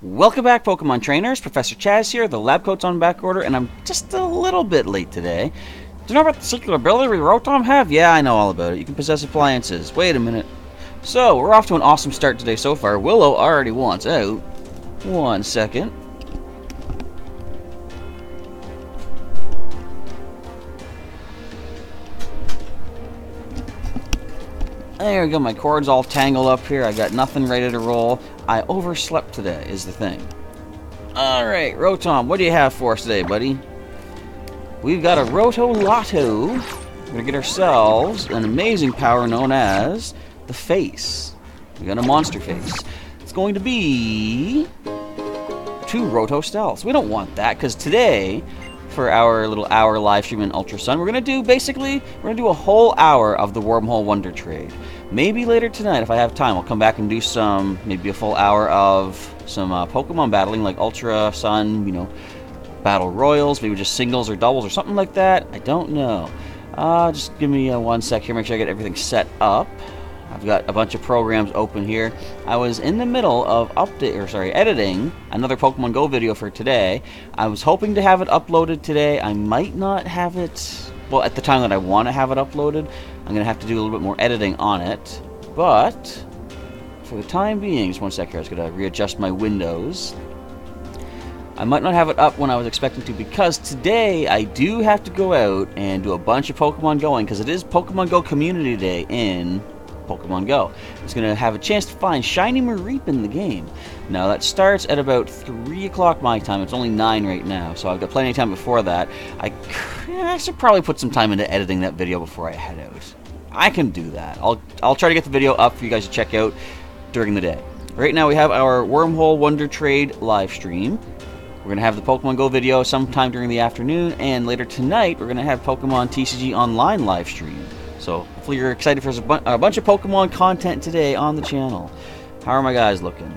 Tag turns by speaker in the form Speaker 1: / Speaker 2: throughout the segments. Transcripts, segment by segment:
Speaker 1: Welcome back, Pokemon Trainers. Professor Chaz here. The lab coat's on back order, and I'm just a little bit late today. Do you know about the secret ability we Rotom have? Yeah, I know all about it. You can possess appliances. Wait a minute. So, we're off to an awesome start today so far. Willow already wants out. 1 second. There we go, my cord's all tangled up here. I got nothing ready to roll. I overslept today, is the thing. Alright, Rotom, what do you have for us today, buddy? We've got a Roto-Lotto. We're going to get ourselves an amazing power known as the Face. We got a monster face. It's going to be 2 Roto Stealths. We don't want that, because today, for our little hour live stream in Ultra Sun, we're going to do a whole hour of the Wormhole Wonder Trade. Maybe later tonight, if I have time, I'll come back and do maybe a full hour of some Pokemon battling, like Ultra Sun, Battle Royals, maybe just singles or doubles or something like that. I don't know. Just give me 1 sec here, make sure I get everything set up. I've got a bunch of programs open here. I was in the middle of editing another Pokemon Go video for today. I was hoping to have it uploaded today. I might not have it, well, at the time that I want to have it uploaded. I'm going to have to do a little bit more editing on it. But, for the time being, just 1 sec here, I was going to readjust my windows. I might not have it up when I was expecting to, because today I do have to go out and do a bunch of Pokemon Going, because it is Pokemon Go Community Day in Pokemon Go. I was going to have a chance to find Shiny Mareep in the game. Now that starts at about 3 o'clock my time. It's only 9 right now, so I've got plenty of time before that. I should probably put some time into editing that video before I head out. I can do that. I'll try to get the video up for you guys to check out during the day. Right now we have our Wormhole Wonder Trade live stream. We're going to have the Pokemon Go video sometime during the afternoon, and later tonight we're going to have Pokemon TCG Online live stream. So, hopefully you're excited for a bunch of Pokemon content today on the channel. How are my guys looking?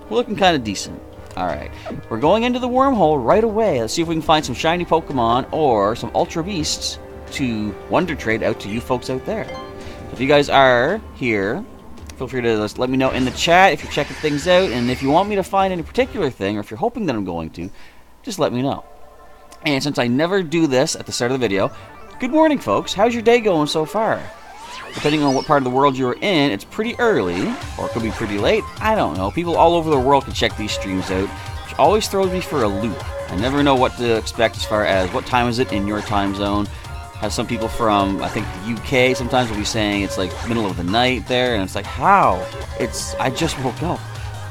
Speaker 1: We're looking kind of decent. Alright, we're going into the wormhole right away. Let's see if we can find some shiny Pokemon or some Ultra Beasts to Wonder Trade out to you folks out there. So if you guys are here, feel free to just let me know in the chat if you're checking things out. And if you want me to find any particular thing, or if you're hoping that I'm going to, just let me know. And since I never do this at the start of the video, good morning, folks. How's your day going so far? Depending on what part of the world you're in, it's pretty early, or it could be pretty late. I don't know. People all over the world can check these streams out, which always throws me for a loop. I never know what to expect as far as what time is it in your time zone. Have some people from, I think, the UK sometimes will be saying it's like middle of the night there, and it's like, how? I just woke up.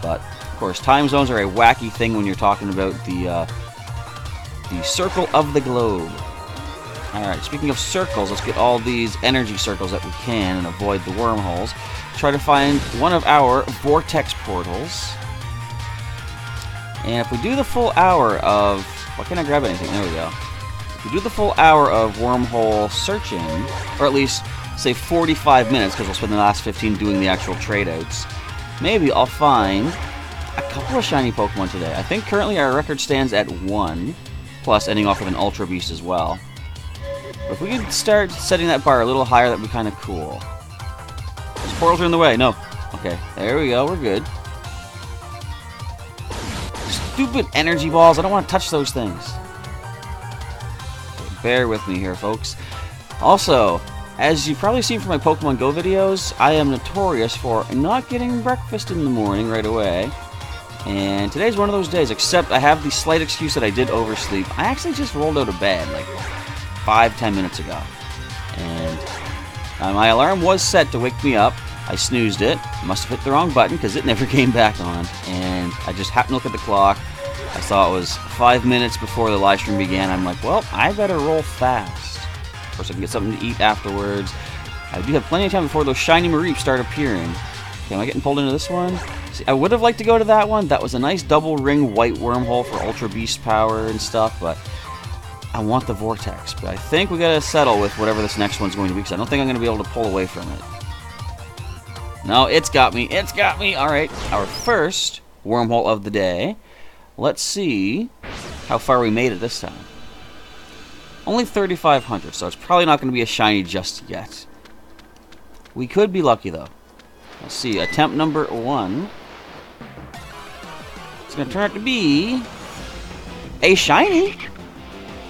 Speaker 1: But, of course, time zones are a wacky thing when you're talking about the circle of the globe. Alright, speaking of circles, let's get all these energy circles that we can and avoid the wormholes. Try to find one of our vortex portals. And if we do the full hour of... Why can't I grab anything? There we go. If we do the full hour of wormhole searching, or at least, say, 45 minutes, because we'll spend the last 15 doing the actual trade-outs, maybe I'll find a couple of shiny Pokemon today. I think currently our record stands at 1, plus ending off with an Ultra Beast as well. But if we could start setting that bar a little higher, that'd be kind of cool. Those portals are in the way. No. Okay, there we go. We're good. Stupid energy balls. I don't want to touch those things. Bear with me here, folks. Also, as you've probably seen from my Pokemon Go videos, I am notorious for not getting breakfast in the morning right away. And today's one of those days, except I have the slight excuse that I did oversleep. I actually just rolled out of bed, like 5-10 minutes ago, and my alarm was set to wake me up. I snoozed it, must have hit the wrong button because it never came back on, and I just happened to look at the clock. I saw it was 5 minutes before the live stream began. I'm like, well, I better roll fast. Of course, I can get something to eat afterwards. I do have plenty of time before those shiny Mareeps start appearing. Okay, am I getting pulled into this one? See, I would have liked to go to that one. That was a nice double ring white wormhole for Ultra Beast power and stuff, but I want the vortex. But I think we gotta settle with whatever this next one's going to be, because I don't think I'm gonna be able to pull away from it. No, it's got me. It's got me. All right, our first wormhole of the day. Let's see how far we made it this time. Only 3,500, so it's probably not going to be a shiny just yet. We could be lucky, though. Let's see, attempt number 1. going to turn out to be a shiny.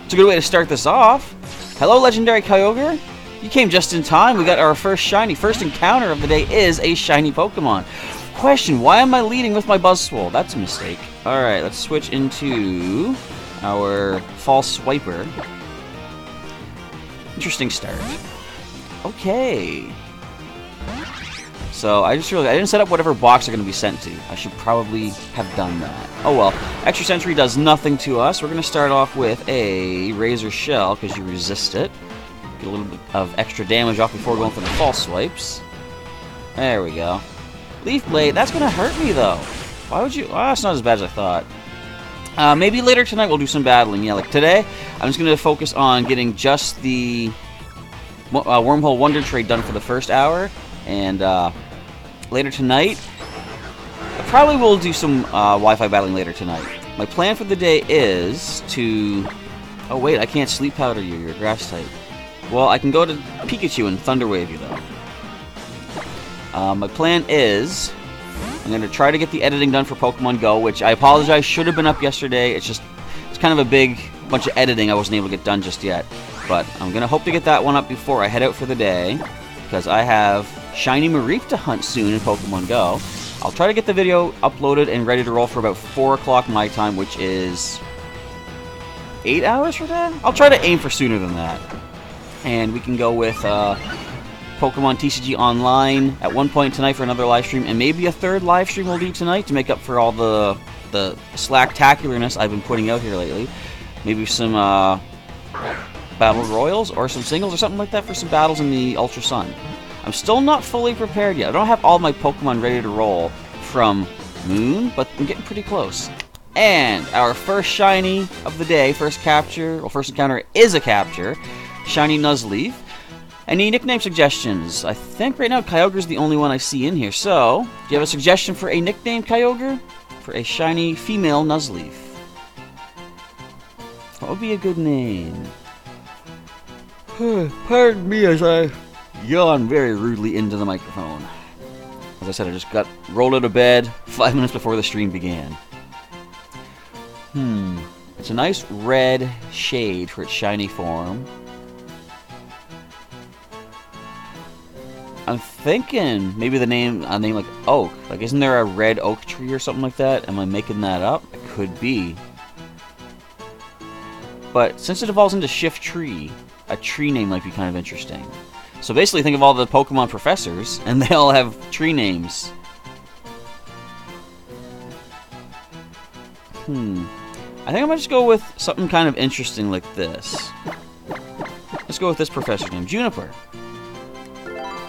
Speaker 1: It's a good way to start this off. Hello, Legendary Kyogre. You came just in time. We got our first shiny. First encounter of the day is a shiny Pokemon. Question, why am I leading with my Buzzwole? That's a mistake. Alright, let's switch into our False Swiper. Interesting start. Okay. So I just realized I didn't set up whatever box they're going to be sent to. I should probably have done that. Oh well. Extra Sentry does nothing to us. We're going to start off with a Razor Shell because you resist it. Get a little bit of extra damage off before going for the false swipes. There we go. Leaf Blade, that's going to hurt me though. Why would you? Oh, that's not as bad as I thought. Maybe later tonight we'll do some battling. Yeah, like today, I'm just going to focus on getting just the Wormhole Wonder Trade done for the first hour. And later tonight, I probably will do some Wi-Fi battling later tonight. My plan for the day is to... Oh wait, I can't Sleep Powder you, you're a grass type. Well, I can go to Pikachu and Thunder Wave you though. My plan is, I'm going to try to get the editing done for Pokemon Go, which I apologize, should have been up yesterday. It's kind of a big bunch of editing I wasn't able to get done just yet. But I'm going to hope to get that one up before I head out for the day, because I have Shiny Mareep to hunt soon in Pokemon Go. I'll try to get the video uploaded and ready to roll for about 4 o'clock my time, which is 8 hours for that? I'll try to aim for sooner than that. And we can go with Pokemon TCG Online at one point tonight for another live stream, and maybe a third live stream we'll do tonight to make up for all the slack-tacularness I've been putting out here lately. Maybe some Battle Royals or some singles or something like that for some battles in the Ultra Sun. I'm still not fully prepared yet. I don't have all my Pokemon ready to roll from Moon, but I'm getting pretty close. And our first shiny of the day, first capture, or first encounter is a capture. Shiny Nuzleaf. Any nickname suggestions? I think right now Kyogre's the only one I see in here. So, do you have a suggestion for a nickname, Kyogre? For a shiny female Nuzleaf. What would be a good name? Pardon me as I yawn very rudely into the microphone. As I said, I just got rolled out of bed 5 minutes before the stream began. It's a nice red shade for its shiny form. I'm thinking maybe a name like Oak. Like, isn't there a red oak tree or something like that? Am I making that up? It could be. But since it evolves into Shift Tree, a tree name might be kind of interesting. So basically, think of all the Pokemon professors, and they all have tree names. I think I might just go with something kind of interesting like this. Let's go with this professor's name, Juniper.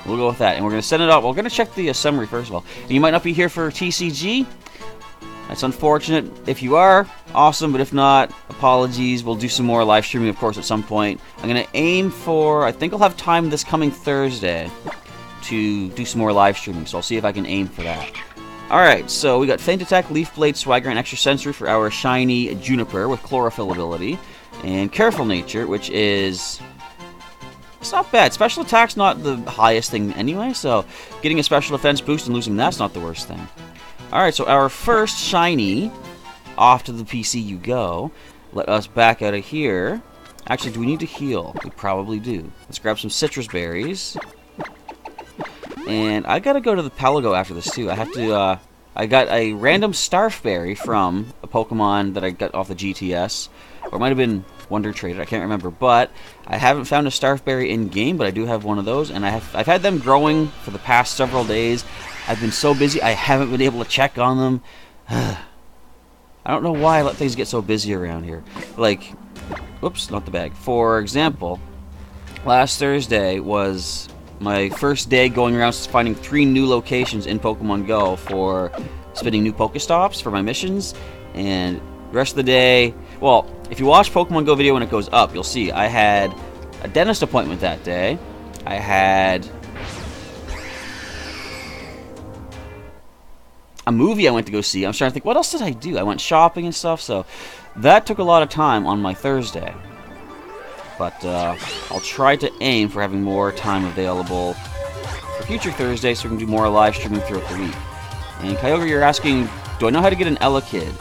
Speaker 1: We'll go with that, and we're going to send it out. We're going to check the summary first of all. And you might not be here for TCG. That's unfortunate. If you are, awesome, but if not, apologies. We'll do some more live streaming, of course, at some point. I'm going to aim for, I think I'll have time this coming Thursday to do some more live streaming, so I'll see if I can aim for that. Alright, so we got Feint Attack, Leaf Blade, Swagger, and Extra Sensory for our shiny Juniper with Chlorophyll ability. And Careful Nature, which is... It's not bad. Special attack's not the highest thing anyway, so getting a special defense boost and losing that's not the worst thing. Alright, so our first shiny, off to the PC you go. Let us back out of here. Actually, do we need to heal? We probably do. Let's grab some citrus berries. And I gotta go to the Pelago after this too. I have to, I got a random Starfberry from a Pokemon that I got off the GTS. Or it might have been Wonder Traded, I can't remember. But I haven't found a Starfberry in-game, but I do have one of those. And I've had them growing for the past several days. I've been so busy, I haven't been able to check on them. I don't know why I let things get so busy around here. Like, whoops, not the bag. For example, last Thursday was my first day going around finding 3 new locations in Pokemon Go for spinning new Pokestops for my missions. And the rest of the day, well, if you watch Pokemon Go video when it goes up, you'll see I had a dentist appointment that day. I had a movie I went to go see. I'm trying to think, what else did I do? I went shopping and stuff, so that took a lot of time on my Thursday. But I'll try to aim for having more time available for future Thursdays so we can do more live streaming throughout the week. And Kyogre, you're asking, do I know how to get an Elekid?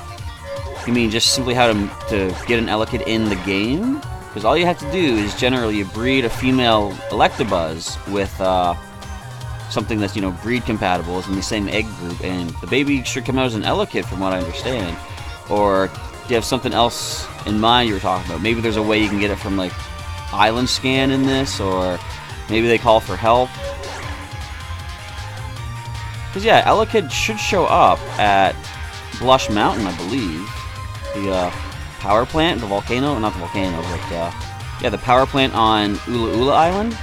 Speaker 1: You mean just simply how to get an Elekid in the game? Because all you have to do is generally breed a female Electabuzz with something that's, you know, breed compatible, is in the same egg group, and the baby should come out as an Elekid from what I understand. Or do you have something else in mind you were talking about? Maybe there's a way you can get it from, like, Island Scan in this, or maybe they call for help. Because, yeah, Elekid should show up at Blush Mountain, I believe. The power plant, the volcano, not the volcano, but, yeah, the power plant on Ula Ula Island.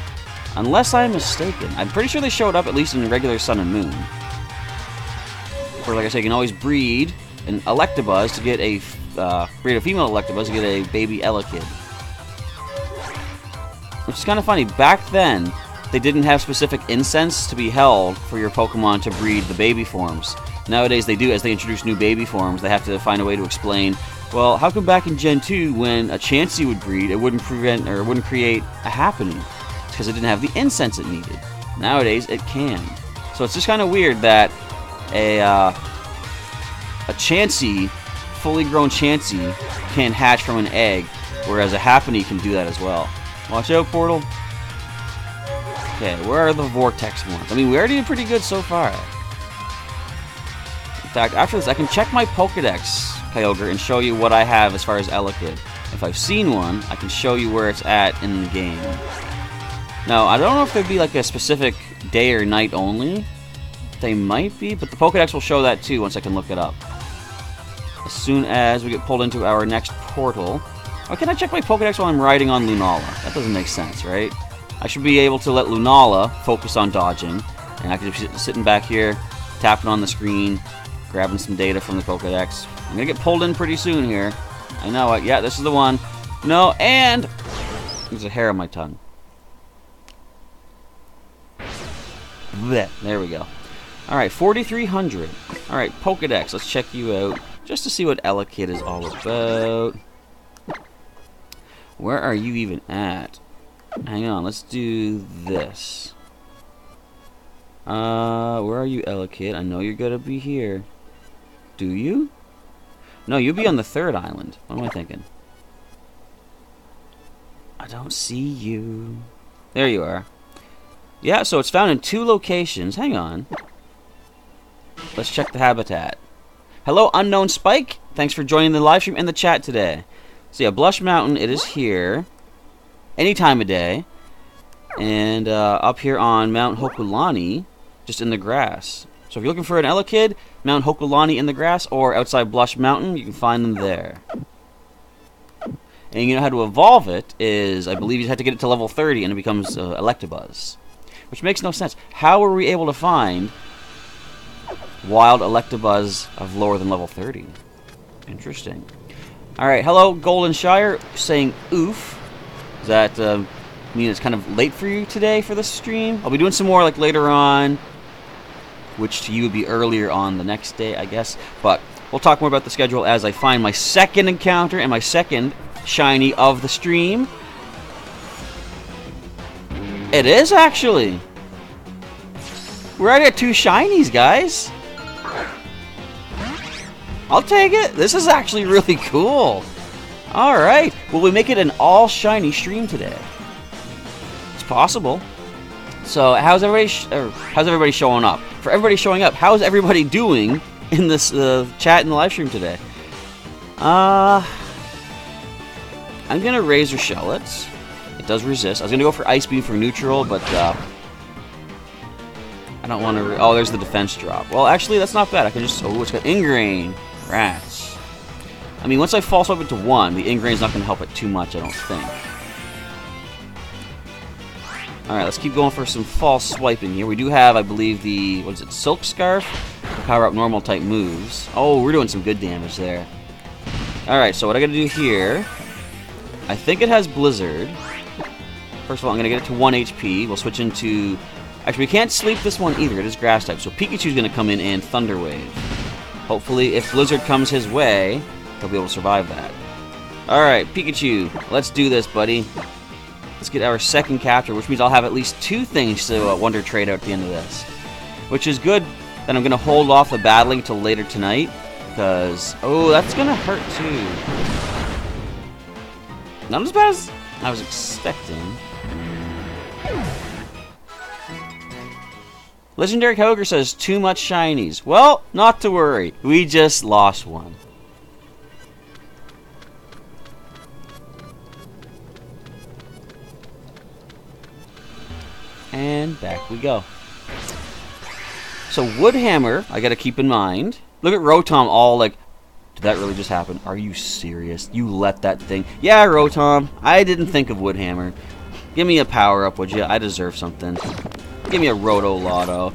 Speaker 1: Unless I'm mistaken. I'm pretty sure they showed up at least in regular Sun and Moon. Or, like I said, you can always breed an Electabuzz to get a, breed a female Electabuzz to get a baby Elekid. Which is kind of funny. Back then, they didn't have specific incense to be held for your Pokemon to breed the baby forms. Nowadays they do. As they introduce new baby forms, they have to find a way to explain, well, how come back in Gen 2 when a Chansey would breed, it wouldn't prevent, or it wouldn't create a happening? It's because it didn't have the incense it needed. Nowadays it can. So it's just kind of weird that a Chansey, fully grown Chansey, can hatch from an egg, whereas a Happiny can do that as well. Watch out, Portal. Okay, where are the Vortex ones? I mean, we already did pretty good so far. In fact, after this, I can check my Pokedex, Kyogre, and show you what I have as far as Elekid. If I've seen one, I can show you where it's at in the game. Now, I don't know if there'd be like a specific day or night only. They might be, but the Pokedex will show that too once I can look it up. As soon as we get pulled into our next portal. Why can't I check my Pokedex while I'm riding on Lunala? That doesn't make sense, right? I should be able to let Lunala focus on dodging, and I could just be sitting back here, tapping on the screen, grabbing some data from the Pokedex. I'm gonna get pulled in pretty soon here. I know it. Yeah, this is the one. No, and there's a hair on my tongue. Blech. There we go. Alright, 4,300. Alright, Pokedex, let's check you out, just to see what Elekid is all about. Where are you even at? Hang on, let's do this. Where are you, Elekid? I know you're gonna be here. Do you? No, you'll be on the 3rd island. What am I thinking? I don't see you. There you are. Yeah, so it's found in 2 locations. Hang on. Let's check the habitat. Hello, Unknown Spike. Thanks for joining the live stream and the chat today. So yeah, Blush Mountain, it is here. Any time of day. And up here on Mount Hokulani, just in the grass. So if you're looking for an Elekid, Mount Hokulani in the grass, or outside Blush Mountain, you can find them there. And you know how to evolve it is, I believe you have to get it to level 30 and it becomes Electabuzz. Which makes no sense. How were we able to find wild Electabuzz of lower than level 30? Interesting. Alright, hello, Golden Shire, saying oof. Does that mean it's kind of late for you today for this stream? I'll be doing some more like later on, which to you would be earlier on the next day, I guess. But we'll talk more about the schedule as I find my second encounter and my second shiny of the stream. It is, actually. We're already at 2 shinies, guys. I'll take it. This is actually really cool. Alright. Will we make it an all-shiny stream today? It's possible. So, how's everybody showing up? For everybody showing up, how's everybody doing in this chat and the live stream today? I'm going to Razor Shell it. It does resist. I was going to go for Ice Beam for neutral, but I don't want to... Oh, there's the defense drop. Well, actually, that's not bad. I can just... Oh, it's got Ingrain. Rats. I mean, once I false swipe it to 1, the Ingrain's not going to help it too much, I don't think. Alright, let's keep going for some false swiping here. We do have, I believe, the... What is it? Silk Scarf? To power up normal type moves. Oh, we're doing some good damage there. Alright, so what I gotta do here... I think it has Blizzard. First of all, I'm going to get it to 1 HP. We'll switch into... Actually, we can't sleep this one either. It is Grass type. So Pikachu's going to come in and Thunder Wave. Hopefully, if Blizzard comes his way, he'll be able to survive that. Alright, Pikachu. Let's do this, buddy. Let's get our second capture, which means I'll have at least 2 things to Wonder Trade out at the end of this. Which is good that I'm going to hold off the battling till later tonight. because... Oh, that's going to hurt, too. Not as bad as I was expecting. Legendary Koger says, too much shinies. Well, not to worry. We just lost one. And back we go. So Woodhammer, I gotta keep in mind. Look at Rotom all like, did that really just happen? Are you serious? You let that thing... Yeah, Rotom, I didn't think of Woodhammer. Give me a power-up, would you? I deserve something. Give me a Roto Lotto.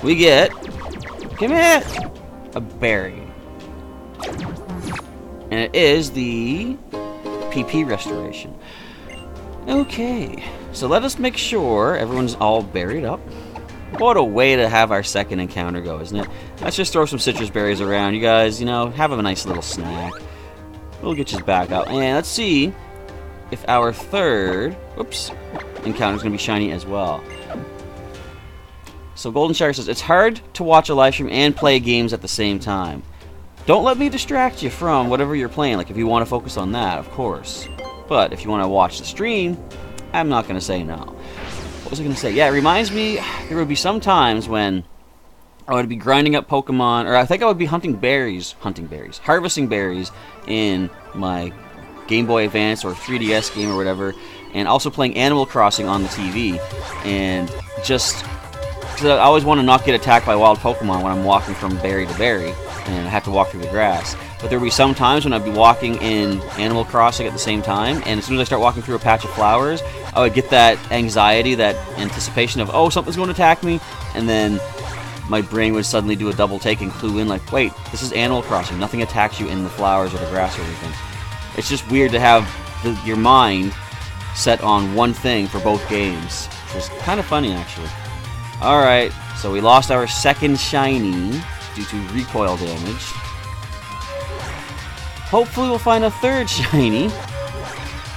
Speaker 1: We get... Give me it! A berry. And it is the PP Restoration. Okay, so let us make sure everyone's all berried up. What a way to have our second encounter go, isn't it? Let's just throw some citrus berries around. You guys, you know, have a nice little snack. We'll get you back out. And let's see if our third, encounter is going to be shiny as well. So Golden Shark says, it's hard to watch a live stream and play games at the same time. Don't let me distract you from whatever you're playing. Like, if you want to focus on that, of course. But if you want to watch the stream, I'm not going to say no. What was I going to say? Yeah, it reminds me, there would be some times when I would be grinding up Pokemon, or I think I would be harvesting berries in my Game Boy Advance or 3DS game or whatever, and also playing Animal Crossing on the TV, and just, because I always want to not get attacked by wild Pokemon when I'm walking from berry to berry, and I have to walk through the grass. But there would be some times when I'd be walking in Animal Crossing at the same time, and as soon as I start walking through a patch of flowers, I would get that anxiety, that anticipation of, oh, something's going to attack me, and then my brain would suddenly do a double take and clue in, like, wait, this is Animal Crossing. Nothing attacks you in the flowers or the grass or anything. It's just weird to have your mind set on one thing for both games, which is kind of funny, actually. Alright, so we lost our second shiny due to recoil damage. Hopefully we'll find a third shiny.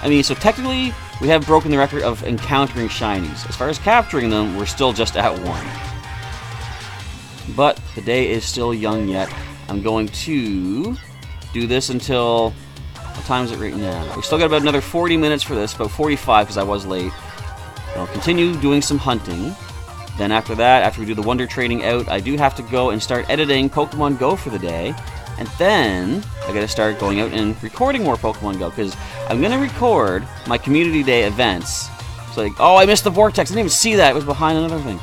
Speaker 1: I mean, so technically, we have broken the record of encountering shinies. As far as capturing them, we're still just at 1. But the day is still young yet. I'm going to do this until... What time is it right now? We still got about another 40 minutes for this, about 45 because I was late. I'll continue doing some hunting. Then after that, after we do the Wonder Training out, I do have to go and start editing Pokemon Go for the day. And then I gotta start going out and recording more Pokemon Go, because I'm gonna record my Community Day events. It's like, oh, I missed the Vortex. I didn't even see that. It was behind another thing.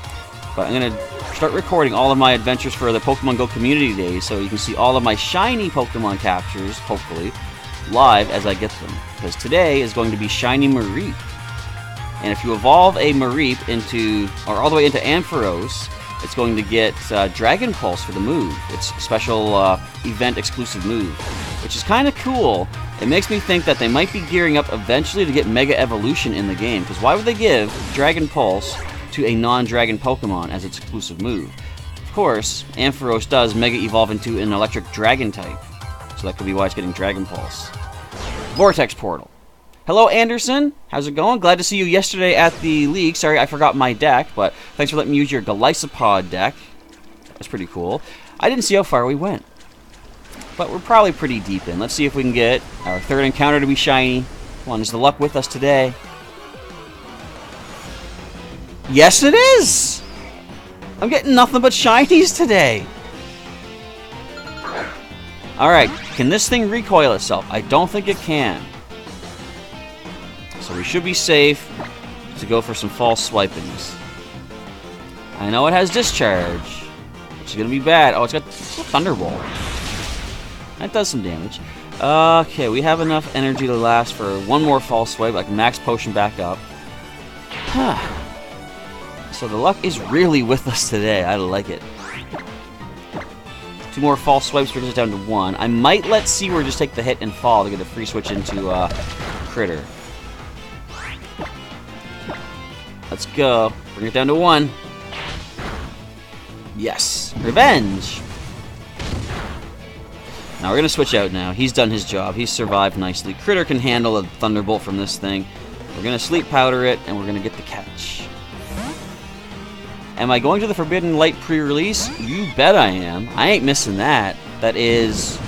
Speaker 1: But I'm gonna start recording all of my adventures for the Pokemon Go Community Days, so you can see all of my shiny Pokemon captures, hopefully, live as I get them. Because today is going to be Shiny Mareep. And if you evolve a Mareep into, or all the way into Ampharos, it's going to get Dragon Pulse for the move. It's a special event-exclusive move, which is kind of cool. It makes me think that they might be gearing up eventually to get Mega Evolution in the game, because why would they give Dragon Pulse to a non-Dragon Pokemon as its exclusive move? Of course, Ampharos does Mega Evolve into an Electric Dragon type, so that could be why it's getting Dragon Pulse. Vortex Portal. Hello, Anderson. How's it going? Glad to see you yesterday at the league. Sorry, I forgot my deck, but thanks for letting me use your Golisopod deck. That's pretty cool. I didn't see how far we went, but we're probably pretty deep in. Let's see if we can get our third encounter to be shiny. Come on, is the luck with us today? Yes, it is! I'm getting nothing but shinies today. Alright, can this thing recoil itself? I don't think it can. So we should be safe to go for some false swipings. I know it has Discharge, which is going to be bad. Oh, it's got Thunderbolt. That does some damage. Okay, we have enough energy to last for one more false swipe. I can max potion back up. So the luck is really with us today. I like it. 2 more false swipes brings us down to 1. I might let Seaward just take the hit and fall to get a free switch into Critter. Let's go. Bring it down to 1. Yes. Revenge! Now we're going to switch out now. He's done his job. He's survived nicely. Critter can handle a Thunderbolt from this thing. We're going to Sleep Powder it, and we're going to get the catch. Am I going to the Forbidden Light pre-release? You bet I am. I ain't missing that. That is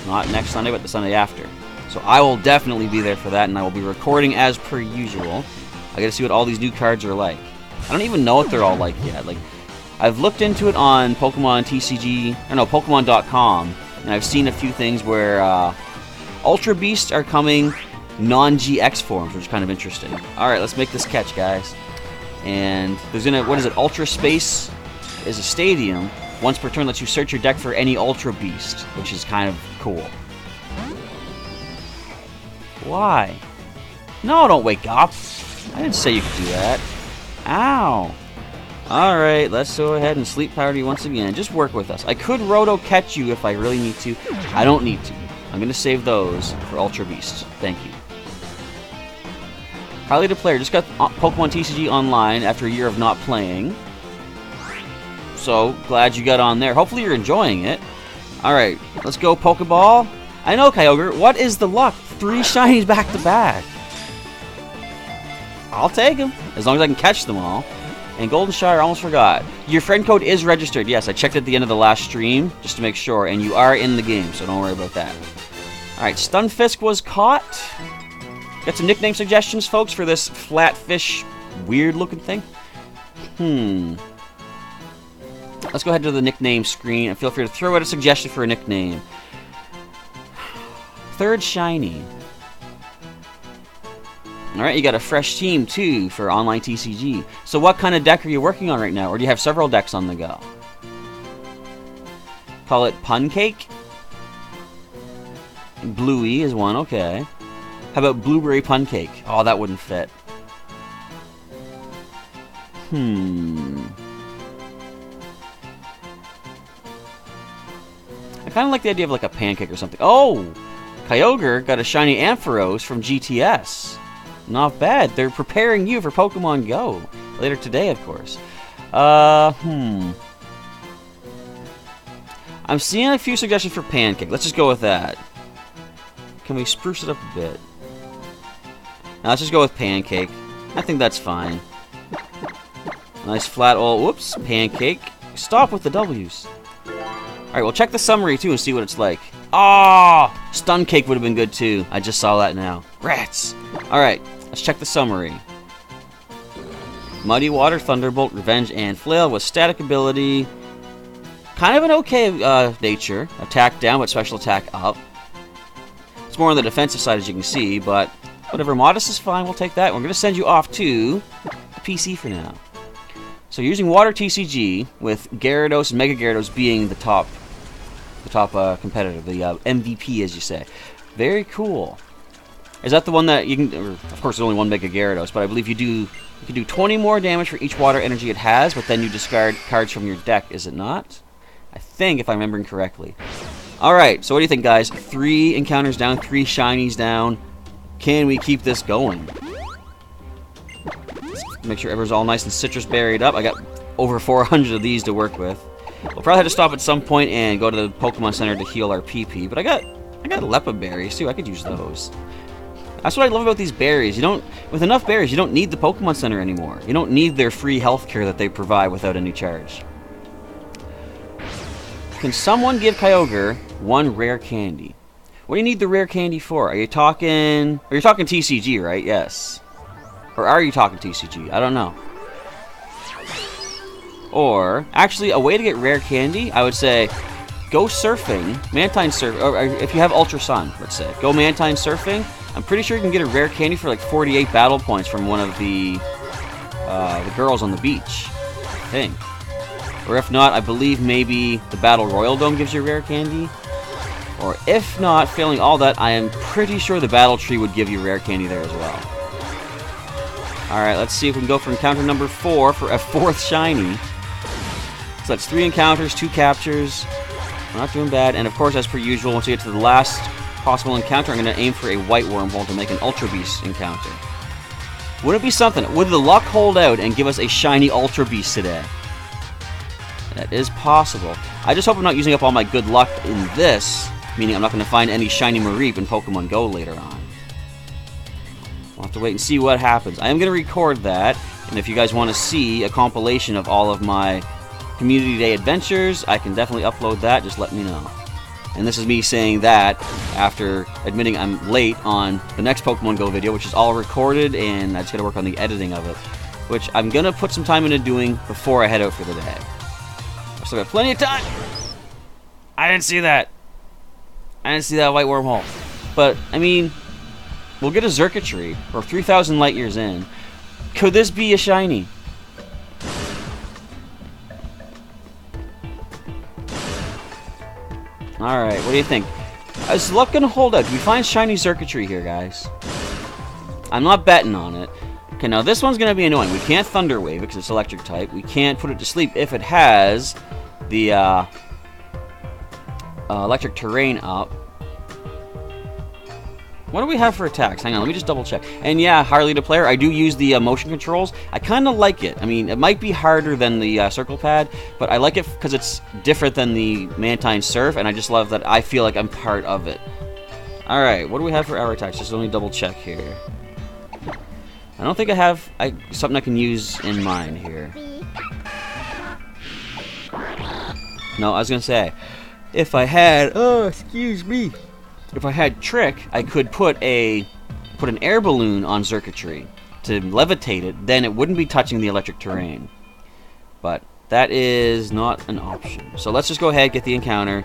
Speaker 1: not next Sunday, but the Sunday after. So I will definitely be there for that, and I will be recording as per usual. I gotta see what all these new cards are like. I don't even know what they're all like yet. Like, I've looked into it on Pokemon TCG, or no, Pokemon.com, and I've seen a few things where Ultra Beasts are coming non-GX forms, which is kind of interesting. Alright, let's make this catch, guys. And there's what is it, Ultra Space is a stadium. Once per turn lets you search your deck for any Ultra Beast, which is kind of cool. Why? No, don't wake up. I didn't say you could do that. Ow. Alright, let's go ahead and sleep powder you once again. Just work with us. I could Roto catch you if I really need to. I don't need to. I'm going to save those for Ultra Beasts. Thank you. Highly rated player. Just got Pokemon TCG online after a year of not playing. So, glad you got on there. Hopefully you're enjoying it. Alright, let's go Pokeball. I know, Kyogre. What is the luck? 3 shinies back to back. I'll take them, as long as I can catch them all. And Golden Shire, almost forgot. Your friend code is registered. Yes, I checked at the end of the last stream, just to make sure. And you are in the game, so don't worry about that. Alright, Stunfisk was caught. Got some nickname suggestions, folks, for this flatfish, weird-looking thing? Let's go ahead to the nickname screen, and feel free to throw out a suggestion for a nickname. Third shiny. Alright, you got a fresh team, too, for online TCG. So what kind of deck are you working on right now? Or do you have several decks on the go? Call it Pun Cake? Bluey is one, okay. How about Blueberry Pun Cake? Oh, that wouldn't fit. I kind of like the idea of like a pancake or something. Oh! Kyogre got a shiny Ampharos from GTS. Not bad. They're preparing you for Pokemon Go. Later today, of course. I'm seeing a few suggestions for Pancake. Let's just go with that. Can we spruce it up a bit? Now, let's just go with Pancake. I think that's fine. Nice flat old... Whoops. Pancake. Stop with the W's. Alright, we'll check the summary, too, and see what it's like. Ah! Stun Cake would have been good, too. I just saw that now. Rats! Alright, let's check the summary. Muddy Water, Thunderbolt, Revenge, and Flail with static ability. Kind of an okay nature. Attack down, but special attack up. It's more on the defensive side, as you can see, but whatever. Modest is fine. We'll take that. We're going to send you off to the PC for now. So you're using Water TCG, with Gyarados and Mega Gyarados being the top competitor, the MVP, as you say. Very cool. Is that the one that you can... of course, there's only one Mega Gyarados, but I believe you can do 20 more damage for each water energy it has, but then you discard cards from your deck, is it not? I think, if I'm remembering correctly. Alright, so what do you think, guys? 3 encounters down, 3 shinies down. Can we keep this going? Make sure everyone's all nice and citrus berried up. I got over 400 of these to work with. We'll probably have to stop at some point and go to the Pokemon Center to heal our PP, but I got Lepa berries too. I could use those. That's what I love about these berries. With enough berries, you don't need the Pokemon Center anymore. You don't need their free healthcare that they provide without any charge. Can someone give Kyogre 1 rare candy? What do you need the rare candy for? You're talking TCG, right? Yes. Or are you talking TCG? I don't know. Or, actually, a way to get rare candy, I would say, go surfing, Mantine surfing, or if you have Ultra Sun, let's say, go Mantine surfing. I'm pretty sure you can get a rare candy for like 48 battle points from one of the girls on the beach, I think. Or if not, I believe maybe the Battle Royal Dome gives you rare candy. Or if not, failing all that, I am pretty sure the Battle Tree would give you rare candy there as well. Alright, let's see if we can go for encounter number 4 for a 4th shiny. So that's 3 encounters, 2 captures. We're not doing bad. And of course, as per usual, once we get to the last possible encounter, I'm going to aim for a white wormhole to make an Ultra Beast encounter. Would it be something? Would the luck hold out and give us a shiny Ultra Beast today? That is possible. I just hope I'm not using up all my good luck in this, meaning I'm not going to find any shiny Mareep in Pokemon Go later on. We'll have to wait and see what happens. I am going to record that, and if you guys want to see a compilation of all of my Community Day Adventures, I can definitely upload that. Just let me know. And this is me saying that after admitting I'm late on the next Pokemon Go video, which is all recorded, and I just got to work on the editing of it, which I'm going to put some time into doing before I head out for the day. I've still got plenty of time. I didn't see that. I didn't see that white wormhole. But, I mean, we'll get a Xurkitree. We're 3,000 light years in. Could this be a shiny? Alright, what do you think? Is luck going to hold out? Do we find shiny Xurkitree here, guys? I'm not betting on it. Okay, now this one's going to be annoying. We can't Thunder Wave because it's electric type. We can't put it to sleep if it has the electric terrain up. What do we have for attacks? Hang on, let me just double check. And yeah, Harley to player, I do use the motion controls. I kind of like it. I mean, it might be harder than the circle pad, but I like it because it's different than the Mantine Surf, and I just love that I feel like I'm part of it. Alright, what do we have for our attacks? Just let me double check here. I don't think I have something I can use in mind here. No, I was going to say, if I had... Oh, excuse me. If I had Trick, I could put an air balloon on Xurkitree to levitate it, then it wouldn't be touching the electric terrain. But that is not an option. So let's just go ahead and get the encounter.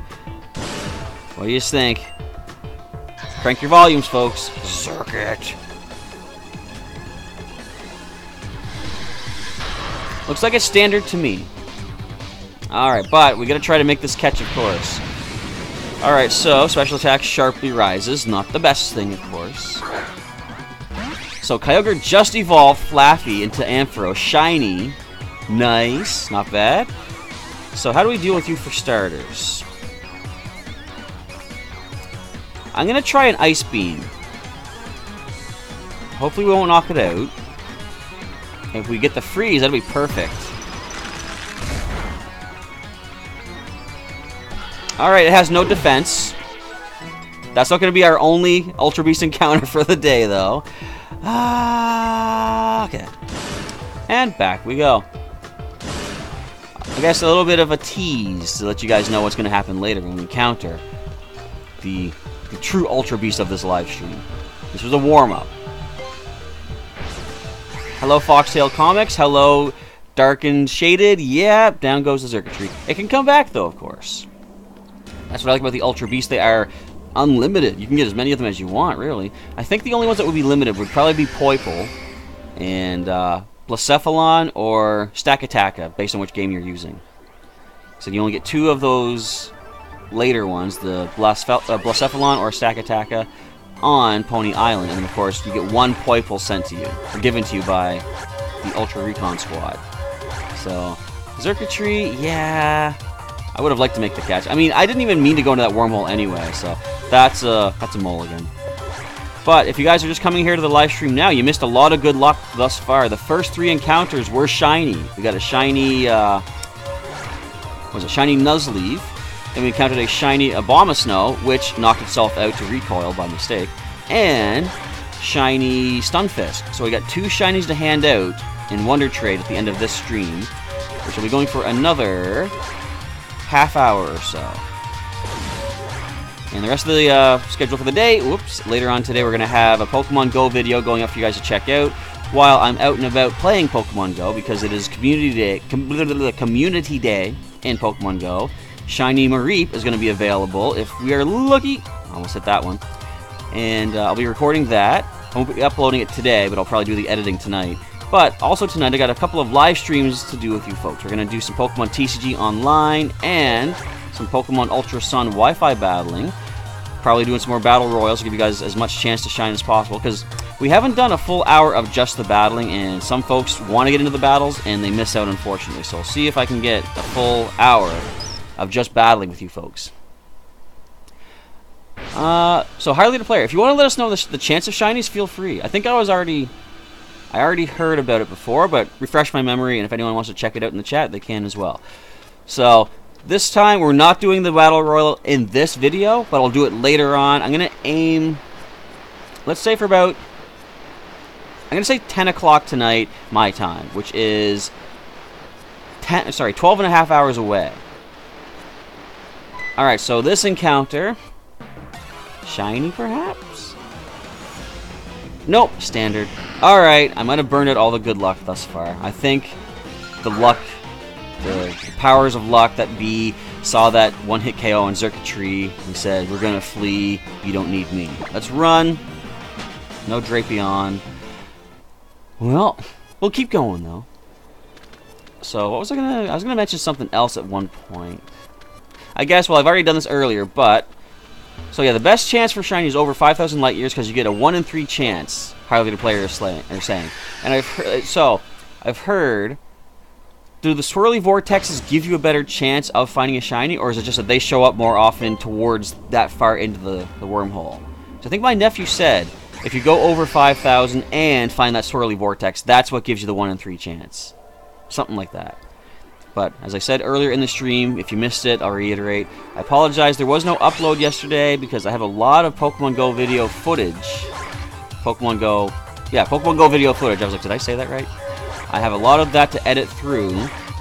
Speaker 1: What do you think? Crank your volumes, folks. Xurkit. Looks like it's standard to me. Alright, but we gotta try to make this catch, of course. Alright, so special attack sharply rises. Not the best thing, of course. So Kyogre just evolved Flaffy into Ampharos. Shiny. Nice. Not bad. So how do we deal with you for starters? I'm going to try an Ice Beam. Hopefully we won't knock it out. If we get the freeze, that'll be perfect. Alright, it has no defense. That's not going to be our only Ultra Beast encounter for the day, though. Okay. And back we go. I guess a little bit of a tease to let you guys know what's going to happen later when we encounter the true Ultra Beast of this live stream. This was a warm-up. Hello, Foxtail Comics. Hello, Dark and Shaded. Yeah, down goes the Xurkitree. It can come back, though, of course. That's what I like about the Ultra Beasts. They are unlimited. You can get as many of them as you want, really. I think the only ones that would be limited would probably be Poipole and Blacephalon or Stakataka, based on which game you're using. So you only get 2 of those later ones, the Blacephalon or Stakataka, on Pony Island. And then, of course, you get 1 Poipole sent to you, or given to you by the Ultra Recon Squad. So, Xurkitree, yeah... I would have liked to make the catch. I mean, I didn't even mean to go into that wormhole anyway, so that's a mulligan. But if you guys are just coming here to the live stream now, you missed a lot of good luck thus far. The first 3 encounters were shiny. We got a shiny, shiny Nuzleaf. Then we encountered a shiny Abomasnow, which knocked itself out to recoil by mistake. And shiny Stunfisk. So we got 2 shinies to hand out in Wonder Trade at the end of this stream, which will be going for another half hour or so. And the rest of the schedule for the day, whoops, later on today we're going to have a Pokemon Go video going up for you guys to check out while I'm out and about playing Pokemon Go, because it is Community Day in Pokemon Go. Shiny Mareep is going to be available if we are lucky. Almost hit that one. And I'll be recording that. I won't be uploading it today, but I'll probably do the editing tonight. But also tonight, I got a couple of live streams to do with you folks. We're going to do some Pokemon TCG Online and some Pokemon Ultra Sun Wi-Fi battling. Probably doing some more Battle Royals to give you guys as much chance to shine as possible, because we haven't done a full hour of just the battling, and some folks want to get into the battles, and they miss out, unfortunately. So I'll see if I can get a full hour of just battling with you folks. So Harley the player, if you want to let us know the chance of shinies, feel free. I think I already heard about it before, but refresh my memory, and if anyone wants to check it out in the chat, they can as well. So, this time, we're not doing the Battle Royal in this video, but I'll do it later on. I'm going to aim, let's say for about, I'm going to say 10 o'clock tonight, my time, which is 12 and a half hours away. Alright, so this encounter... shiny, perhaps? Nope, standard. Alright, I might have burned out all the good luck thus far. I think the luck, the powers of luck that B saw that one-hit KO on Xurkitree and said, we're gonna flee, you don't need me. Let's run. No Drapion. Well, we'll keep going, though. So, what was I was gonna mention something else at one point. I guess, well, I've already done this earlier, but... So, yeah, the best chance for shiny is over 5,000 light years because you get a 1 in 3 chance, highly the player is saying. And I've heard... Do the swirly vortexes give you a better chance of finding a shiny, or is it just that they show up more often towards that far into the wormhole? So I think my nephew said, if you go over 5,000 and find that swirly vortex, that's what gives you the 1 in 3 chance. Something like that. But, as I said earlier in the stream, if you missed it, I'll reiterate. I apologize, there was no upload yesterday because I have a lot of Pokemon Go video footage. Pokemon Go video footage. I was like, did I say that right? I have a lot of that to edit through,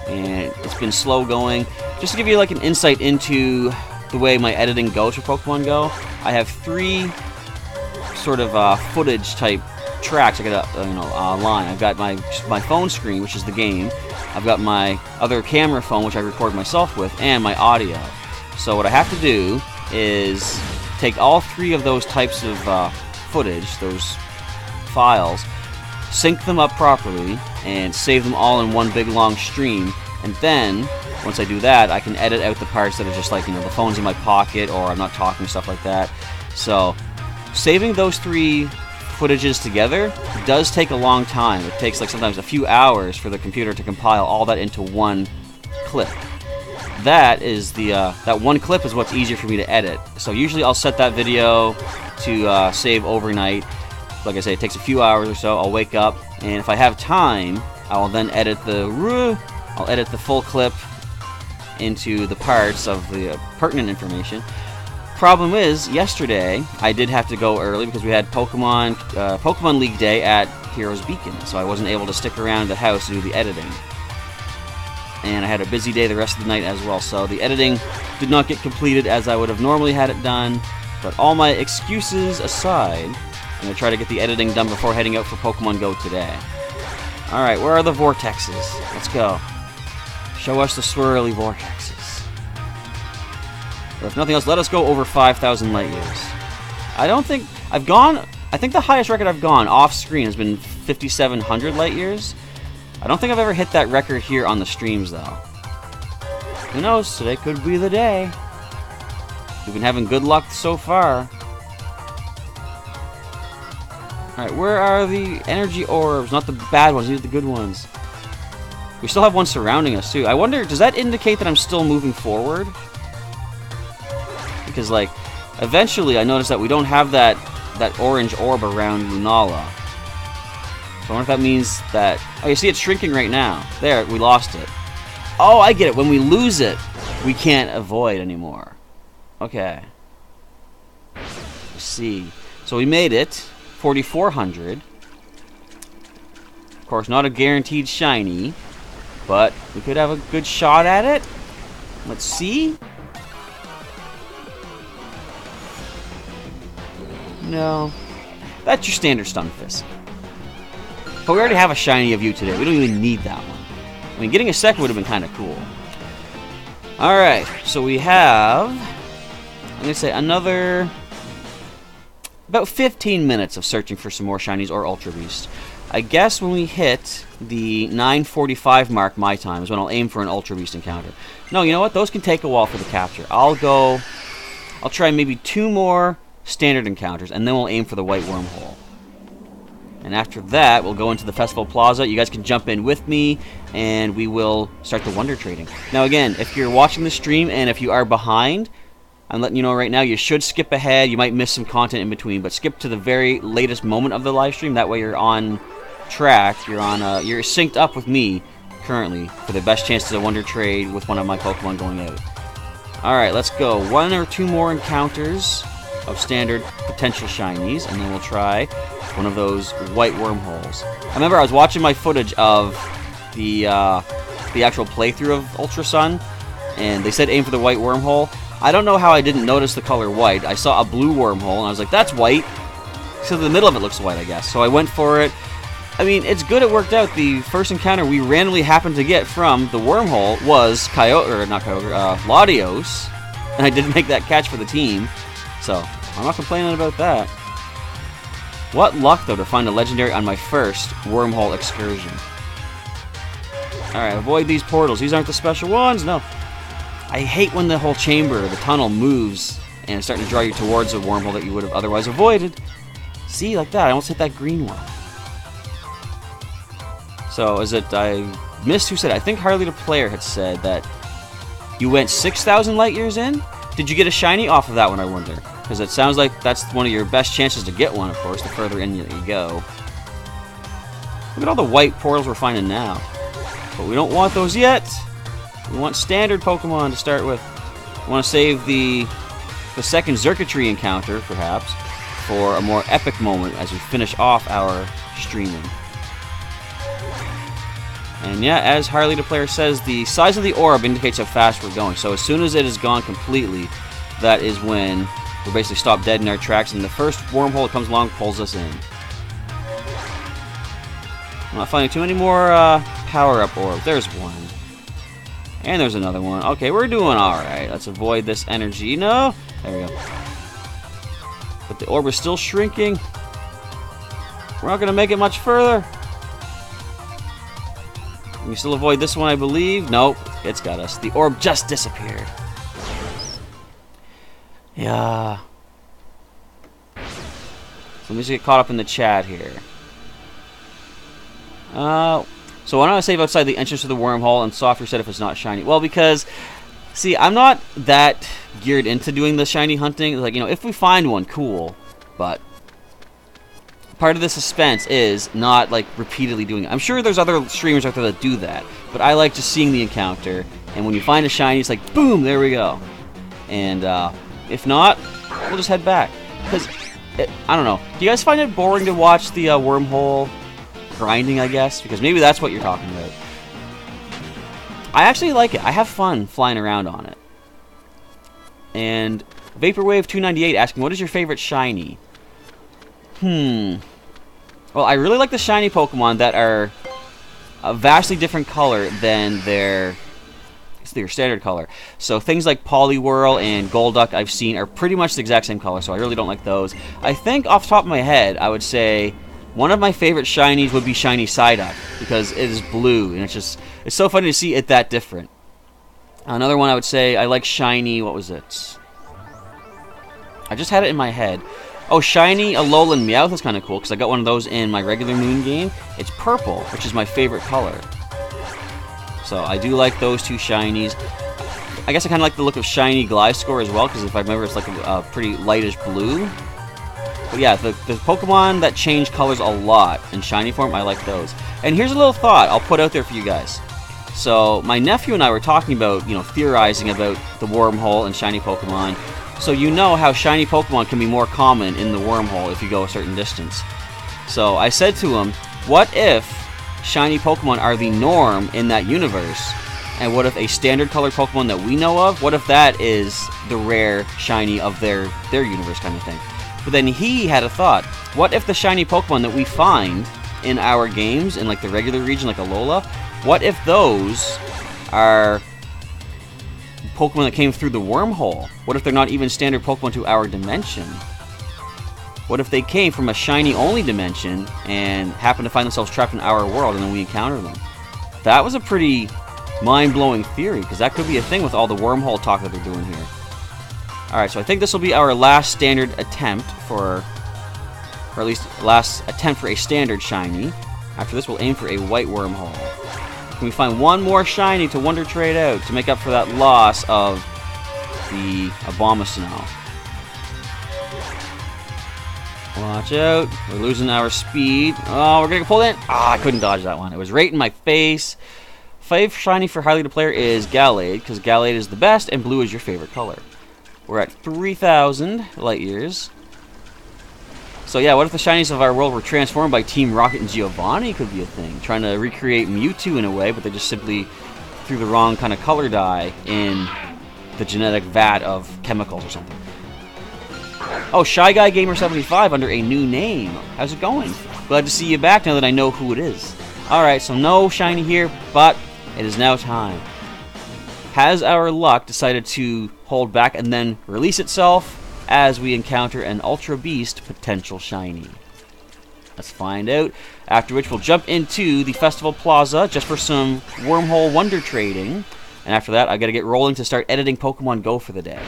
Speaker 1: and it's been slow going. Just to give you like an insight into the way my editing goes for Pokemon Go, I have 3 sort of footage type tracks I got online. I've got my phone screen, which is the game. I've got my other camera phone, which I record myself with, and my audio. So what I have to do is take all 3 of those types of footage, those files, sync them up properly, and save them all in one big long stream. And then, once I do that, I can edit out the parts that are just like, the phone's in my pocket, or I'm not talking, stuff like that. So, saving those 3 footages together does take a long time. It takes like sometimes a few hours for the computer to compile all that into one clip. That is that one clip is what's easier for me to edit. So usually I'll set that video to save overnight. Like I say, it takes a few hours or so. I'll wake up, and if I have time, I'll then edit the full clip into the parts of the pertinent information. Problem is, yesterday I did have to go early because we had Pokemon League Day at Heroes Beacon, so I wasn't able to stick around the house to do the editing. And I had a busy day the rest of the night as well, so the editing did not get completed as I would have normally had it done. But all my excuses aside, I'm going to try to get the editing done before heading out for Pokemon Go today. Alright, where are the vortexes? Let's go. Show us the swirly vortexes. Or if nothing else, let us go over 5,000 light years. I think the highest record I've gone off-screen has been 5,700 light years. I don't think I've ever hit that record here on the streams, though. Who knows? Today could be the day. We've been having good luck so far. Alright, where are the energy orbs? Not the bad ones, these are the good ones. We still have one surrounding us, too. I wonder, does that indicate that I'm still moving forward? Because, like, eventually I noticed that we don't have that orange orb around Lunala. So I wonder if that means that... Oh, you see it's shrinking right now. There, we lost it. Oh, I get it. When we lose it, we can't avoid anymore. Okay. Let's see. So we made it. 4,400. Of course, not a guaranteed shiny, but we could have a good shot at it. Let's see. No. That's your standard Stunfisk. But we already have a shiny of you today. We don't even need that one. I mean, getting a second would have been kind of cool. Alright, so we have... I'm going to say another... about 15 minutes of searching for some more shinies or Ultra Beasts. I guess when we hit the 9:45 mark my time is when I'll aim for an Ultra Beast encounter. No, you know what? Those can take a while for the capture. I'll try maybe 2 more standard encounters, and then we'll aim for the white wormhole. And after that, we'll go into the Festival Plaza. You guys can jump in with me, and we will start the Wonder Trading. Now again, if you're watching the stream, and if you are behind, I'm letting you know right now, you should skip ahead. You might miss some content in between, but skip to the very latest moment of the live stream. That way you're on track. You're synced up with me currently for the best chance to the Wonder Trade with one of my Pokemon going out. Alright, let's go. 1 or 2 more encounters of standard potential shinies, and then we'll try one of those white wormholes. I remember I was watching my footage of the the actual playthrough of Ultra Sun, and they said aim for the white wormhole. I don't know how I didn't notice the color white. I saw a blue wormhole, and I was like, that's white. So the middle of it looks white, I guess. So I went for it. I mean, it's good it worked out. The first encounter we randomly happened to get from the wormhole was Latios, and I didn't make that catch for the team, so I'm not complaining about that. What luck, though, to find a legendary on my first wormhole excursion. Alright, avoid these portals. These aren't the special ones, no. I hate when the whole chamber, the tunnel, moves and it's starting to draw you towards a wormhole that you would have otherwise avoided. See, like that, I almost hit that green one. So, is it, I missed who said it. I think Harley the Player had said that you went 6,000 light years in? Did you get a shiny off of that one, I wonder? Because it sounds like that's one of your best chances to get one, of course, the further in you go. Look at all the white portals we're finding now. But we don't want those yet. We want standard Pokemon to start with. We want to save the second circuitry encounter, perhaps, for a more epic moment as we finish off our streaming. And yeah, as Harley the Player says, the size of the orb indicates how fast we're going. So as soon as it is gone completely, that is when we basically stop dead in our tracks, and the first wormhole that comes along pulls us in. I'm not finding too many more power-up orbs. There's one. And there's another one. Okay, we're doing alright. Let's avoid this energy. No! There we go. But the orb is still shrinking. We're not going to make it much further. We still avoid this one, I believe. Nope, it's got us. The orb just disappeared. Yeah. So let me just get caught up in the chat here. So why don't I save outside the entrance to the wormhole and soft reset if it's not shiny? Well, because, see, I'm not that geared into doing the shiny hunting. Like, you know, if we find one, cool. But part of the suspense is not, like, repeatedly doing it. I'm sure there's other streamers out there that do that, but I like just seeing the encounter, and when you find a shiny, it's like, boom, there we go. And, if not, we'll just head back. Because, I don't know, do you guys find it boring to watch the wormhole grinding, I guess? Because maybe that's what you're talking about. I actually like it. I have fun flying around on it. And Vaporwave298 asking, what is your favorite shiny? Well, I really like the shiny Pokemon that are a vastly different color than their standard color. So things like Poliwhirl and Golduck I've seen are pretty much the exact same color, so I really don't like those. I think off the top of my head, I would say one of my favorite shinies would be Shiny Psyduck, because it is blue, and it's so funny to see it that different. Another one I would say, I like Shiny, what was it? I just had it in my head. Oh, Shiny Alolan Meowth is kind of cool, because I got one of those in my regular Moon game. It's purple, which is my favorite color. So I do like those two shinies. I guess I kind of like the look of Shiny Gliscor as well, because if I remember, it's like a pretty lightish blue. But yeah, the Pokemon that change colors a lot in shiny form, I like those. And here's a little thought I'll put out there for you guys. So my nephew and I were talking about, you know, theorizing about the wormhole and shiny Pokemon. So you know how shiny Pokemon can be more common in the wormhole if you go a certain distance. So I said to him, what if shiny Pokemon are the norm in that universe? And what if a standard colored Pokemon that we know of, what if that is the rare shiny of their universe kind of thing? But then he had a thought. What if the shiny Pokemon that we find in our games, in like the regular region like Alola, what if those are Pokemon that came through the wormhole? What if they're not even standard Pokemon to our dimension? What if they came from a shiny-only dimension and happened to find themselves trapped in our world and then we encounter them? That was a pretty mind-blowing theory, because that could be a thing with all the wormhole talk that they're doing here. Alright, so I think this will be our last standard attempt or at least last attempt for a standard shiny. After this, we'll aim for a white wormhole. Can we find one more shiny to Wonder Trade out to make up for that loss of the Abomasnow? Watch out. We're losing our speed. Oh, we're going to get pulled in. Ah, I couldn't dodge that one. It was right in my face. 5 shiny for Harley the Player is Gallade, because Gallade is the best and blue is your favorite color. We're at 3,000 light years. So yeah, what if the shinies of our world were transformed by Team Rocket and Giovanni? Could be a thing. Trying to recreate Mewtwo in a way, but they just simply threw the wrong kind of color dye in the genetic vat of chemicals or something. Oh, Shy Guy Gamer 75 under a new name. How's it going? Glad to see you back now that I know who it is. Alright, so no shiny here, but it is now time. Has our luck decided to hold back and then release itself as we encounter an Ultra Beast potential shiny? Let's find out. After which we'll jump into the Festival Plaza just for some wormhole wonder trading. And after that, I gotta get rolling to start editing Pokemon Go for the day.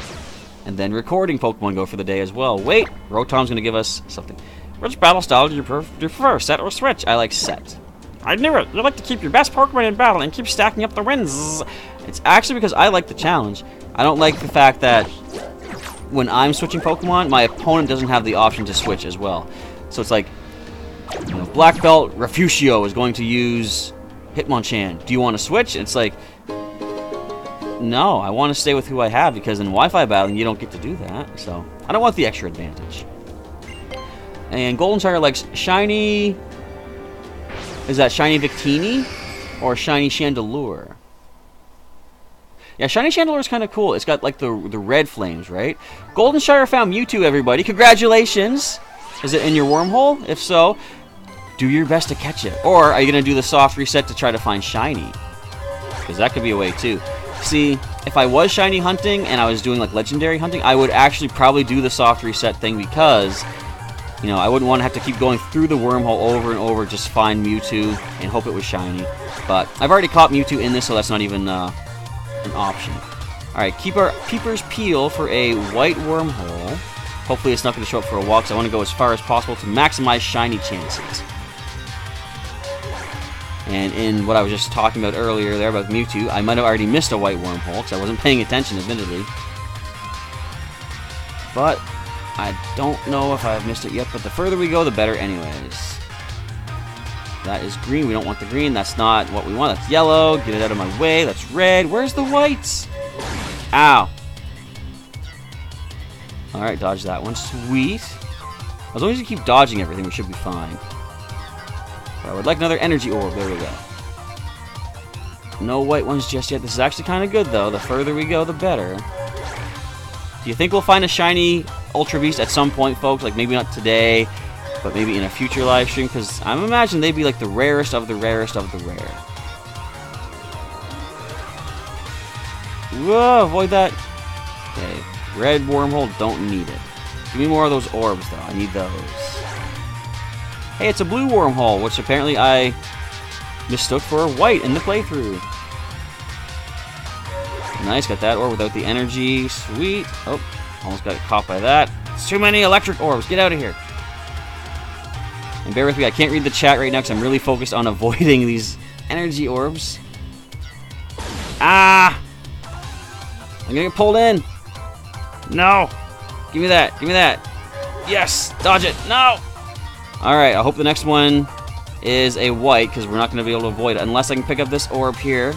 Speaker 1: And then recording Pokemon Go for the day as well. Wait, Rotom's gonna give us something. Which battle style do you prefer, set or switch? I like set. I knew it! You like to keep your best Pokemon in battle and keep stacking up the wins. It's actually because I like the challenge. I don't like the fact that when I'm switching Pokemon, my opponent doesn't have the option to switch as well. So it's like, you know, Black Belt Refugio is going to use Hitmonchan. Do you want to switch? It's like, no, I want to stay with who I have because in Wi-Fi battling you don't get to do that. So I don't want the extra advantage. And Golden Shire likes shiny. Is that shiny Victini or shiny Chandelure? Yeah, shiny Chandelure is kind of cool. It's got like the red flames, right? Golden Shire found Mewtwo, everybody. Congratulations! Is it in your wormhole? If so, do your best to catch it. Or are you going to do the soft reset to try to find shiny? Because that could be a way too. See, if I was shiny hunting and I was doing like legendary hunting, I would actually probably do the soft reset thing because, you know, I wouldn't want to have to keep going through the wormhole over and over just to find Mewtwo and hope it was shiny. But I've already caught Mewtwo in this, so that's not even an option. Alright, keep our peepers peel for a white wormhole. Hopefully it's not going to show up for a while because I want to go as far as possible to maximize shiny chances. And in what I was just talking about earlier there about Mewtwo, I might have already missed a white wormhole because I wasn't paying attention, admittedly. But I don't know if I've missed it yet, but the further we go, the better anyways. That is green. We don't want the green. That's not what we want. That's yellow. Get it out of my way. That's red. Where's the whites? Ow. Alright, dodge that one. Sweet. As long as you keep dodging everything, we should be fine. I would like another energy orb. There we go. No white ones just yet. This is actually kind of good, though. The further we go, the better. Do you think we'll find a shiny Ultra Beast at some point, folks? Like, maybe not today, but maybe in a future live stream? Because I'm imagining they'd be like the rarest of the rarest of the rare. Whoa, avoid that. Okay. Red wormhole, don't need it. Give me more of those orbs, though. I need those. Hey, it's a blue wormhole, which apparently I mistook for a white in the playthrough. Nice, got that orb without the energy. Sweet. Oh, almost got caught by that. It's too many electric orbs. Get out of here. And bear with me, I can't read the chat right now because I'm really focused on avoiding these energy orbs. Ah! I'm gonna get pulled in. No! Give me that. Give me that. Yes! Dodge it. No! Alright, I hope the next one is a white because we're not going to be able to avoid it unless I can pick up this orb here.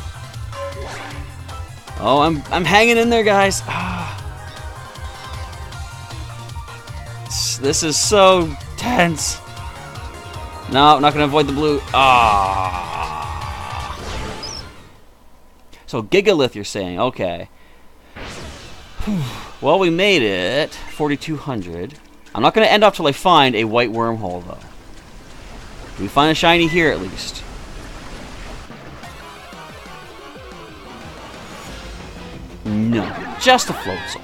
Speaker 1: Oh, I'm hanging in there, guys. This is so tense. No, I'm not going to avoid the blue. So Gigalith, you're saying. Okay. Well, we made it. 4,200. I'm not going to end up till I find a white wormhole, though. Do we find a shiny here, at least? No. Just a Floatzel.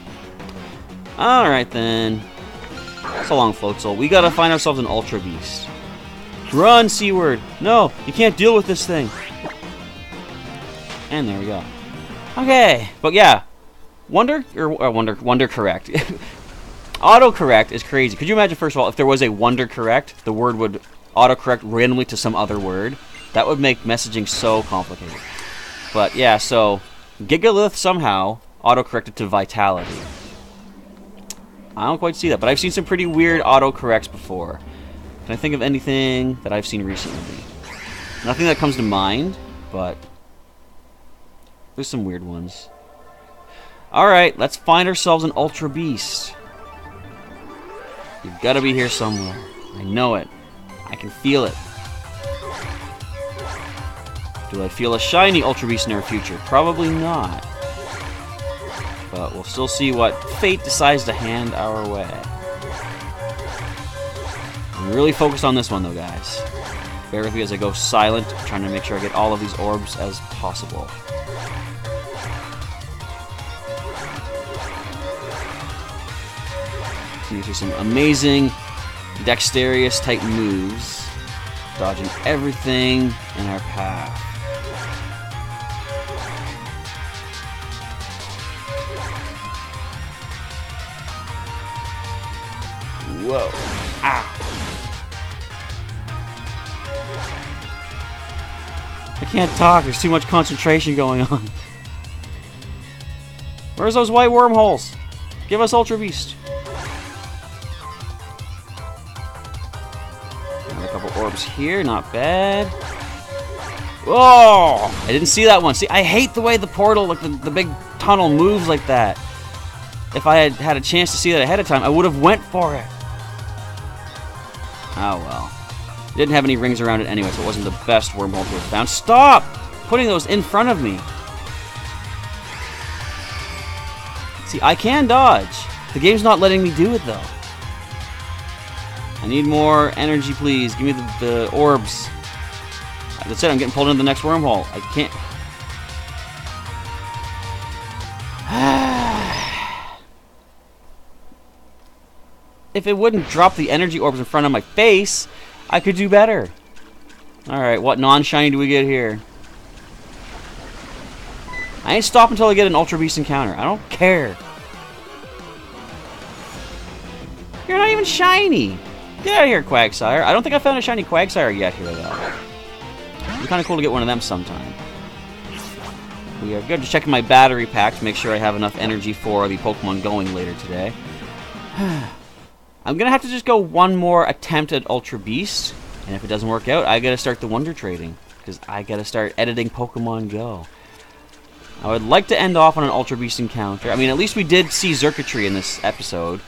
Speaker 1: Alright, then. So long, Floatzel. We got to find ourselves an Ultra Beast. Run, Seaward! No, you can't deal with this thing. And there we go. Okay, but yeah. Wonder correct. Autocorrect is crazy. Could you imagine, first of all, if there was a Wonder Correct, the word would autocorrect randomly to some other word? That would make messaging so complicated. But yeah, so Gigalith somehow autocorrected to Vitality. I don't quite see that, but I've seen some pretty weird autocorrects before. Can I think of anything that I've seen recently? Nothing that comes to mind, but there's some weird ones. Alright, let's find ourselves an Ultra Beast. You've got to be here somewhere. I know it. I can feel it. Do I feel a shiny Ultra Beast in our future? Probably not. But we'll still see what fate decides to hand our way. I'm really focused on this one though, guys. Bear with me as I go silent, trying to make sure I get all of these orbs as possible. You see some amazing dexterous type moves, dodging everything in our path. Whoa. Ah. I can't talk, there's too much concentration going on. Where's those white wormholes? Give us Ultra Beast. Another couple orbs here, not bad. Whoa! I didn't see that one. See, I hate the way the portal, like the big tunnel moves like that. If I had had a chance to see that ahead of time, I would have went for it. Oh well. It didn't have any rings around it anyway, so it wasn't the best wormhole to have found. Stop putting those in front of me. See, I can dodge. The game's not letting me do it, though. I need more energy, please. Give me the orbs. That's it, I'm getting pulled into the next wormhole. I can't... If it wouldn't drop the energy orbs in front of my face, I could do better. Alright, what non-shiny do we get here? I ain't stopping until I get an Ultra Beast encounter. I don't care. You're not even shiny. Get out of here, Quagsire. I don't think I found a shiny Quagsire yet here, though. It'd be kind of cool to get one of them sometime. We are good. Just checking my battery pack to make sure I have enough energy for the Pokemon going later today. I'm going to have to just go one more attempt at Ultra Beast. And if it doesn't work out, I got to start the Wonder Trading. Because I got to start editing Pokemon Go. I would like to end off on an Ultra Beast encounter. I mean, at least we did see Xurkitree in this episode.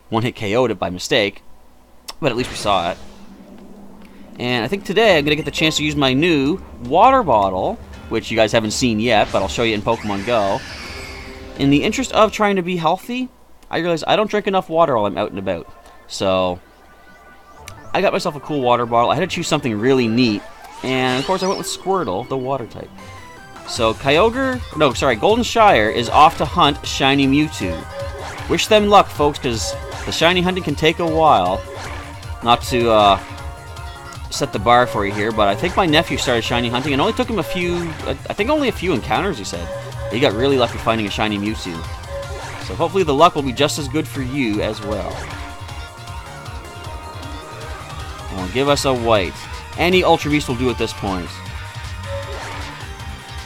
Speaker 1: One-hit KO'd it by mistake. But at least we saw it. And I think today I'm going to get the chance to use my new water bottle. Which you guys haven't seen yet, but I'll show you in Pokemon Go. In the interest of trying to be healthy, I realize I don't drink enough water while I'm out and about. So, I got myself a cool water bottle. I had to choose something really neat. And, of course, I went with Squirtle, the water type. So, Golden Shire is off to hunt Shiny Mewtwo. Wish them luck, folks, because the shiny hunting can take a while. Not to set the bar for you here, but I think my nephew started shiny hunting and only took him only a few encounters, he said. He got really lucky finding a shiny Mewtwo. So hopefully the luck will be just as good for you as well. Well, give us a white. Any Ultra Beast will do at this point.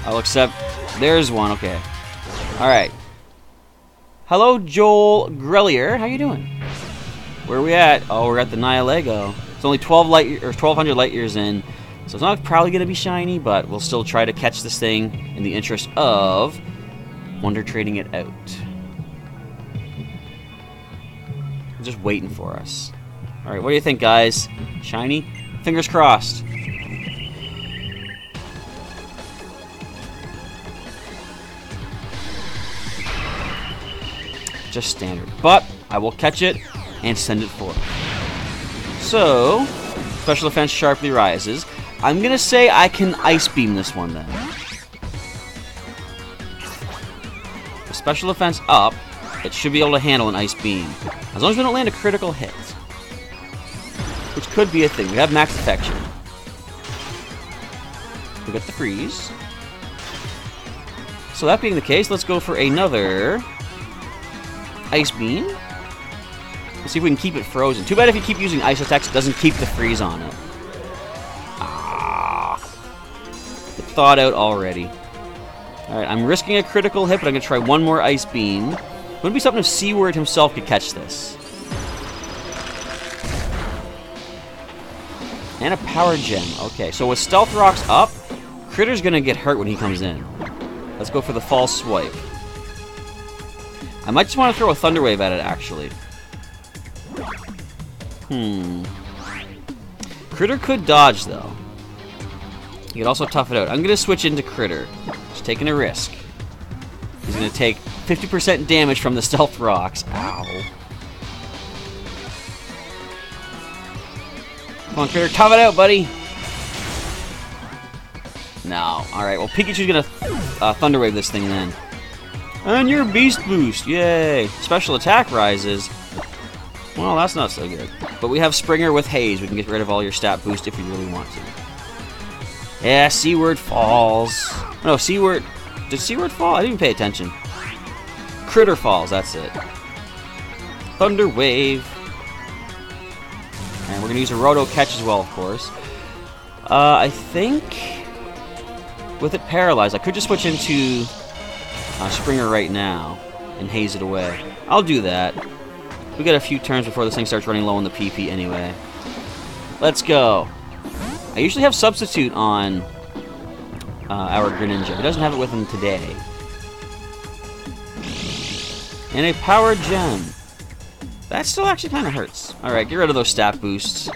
Speaker 1: I'll accept. There's one, okay. Alright. Hello, Joel Grellier. How you doing? Where are we at? Oh, we're at the Nihilego. It's only 1,200 light years in, so it's not probably going to be shiny, but we'll still try to catch this thing in the interest of Wonder Trading it out. They're just waiting for us. Alright, what do you think, guys? Shiny? Fingers crossed. Just standard. But I will catch it and send it forth. So, special defense sharply rises. I'm going to say I can Ice Beam this one then. With special defense up, it should be able to handle an Ice Beam. As long as we don't land a critical hit. Which could be a thing. We have max affection. We got the freeze. So that being the case, let's go for another Ice Beam. Let's see if we can keep it frozen. Too bad if you keep using Ice attacks, it doesn't keep the freeze on it. Ah. It thawed out already. Alright, I'm risking a critical hit, but I'm going to try one more Ice Beam. Wouldn't be something if Seaward himself could catch this. And a Power Gem. Okay, so with Stealth Rocks up, Critter's going to get hurt when he comes in. Let's go for the False Swipe. I might just want to throw a Thunder Wave at it, actually. Critter could dodge, though. You could also tough it out. I'm going to switch into Critter. Just taking a risk. He's going to take 50% damage from the Stealth Rocks. Ow. Come on, Critter. Tough it out, buddy. No. Alright, well, Pikachu's going to Thunder Wave this thing then. And your Beast Boost. Yay. Special attack rises. Well, that's not so good. But we have Springer with Haze. We can get rid of all your stat boost if you really want to. Yeah, Seaward falls. No, Seaward... Did Seaward fall? I didn't even pay attention. Critter falls, that's it. Thunder Wave. And we're going to use a Roto Catch as well, of course. I think... With it paralyzed, I could just switch into Springer right now and haze it away. I'll do that. We got a few turns before this thing starts running low on the PP anyway. Let's go. I usually have Substitute on our Greninja. He doesn't have it with him today. And a Power Gem. That still actually kind of hurts. Alright, get rid of those stat boosts.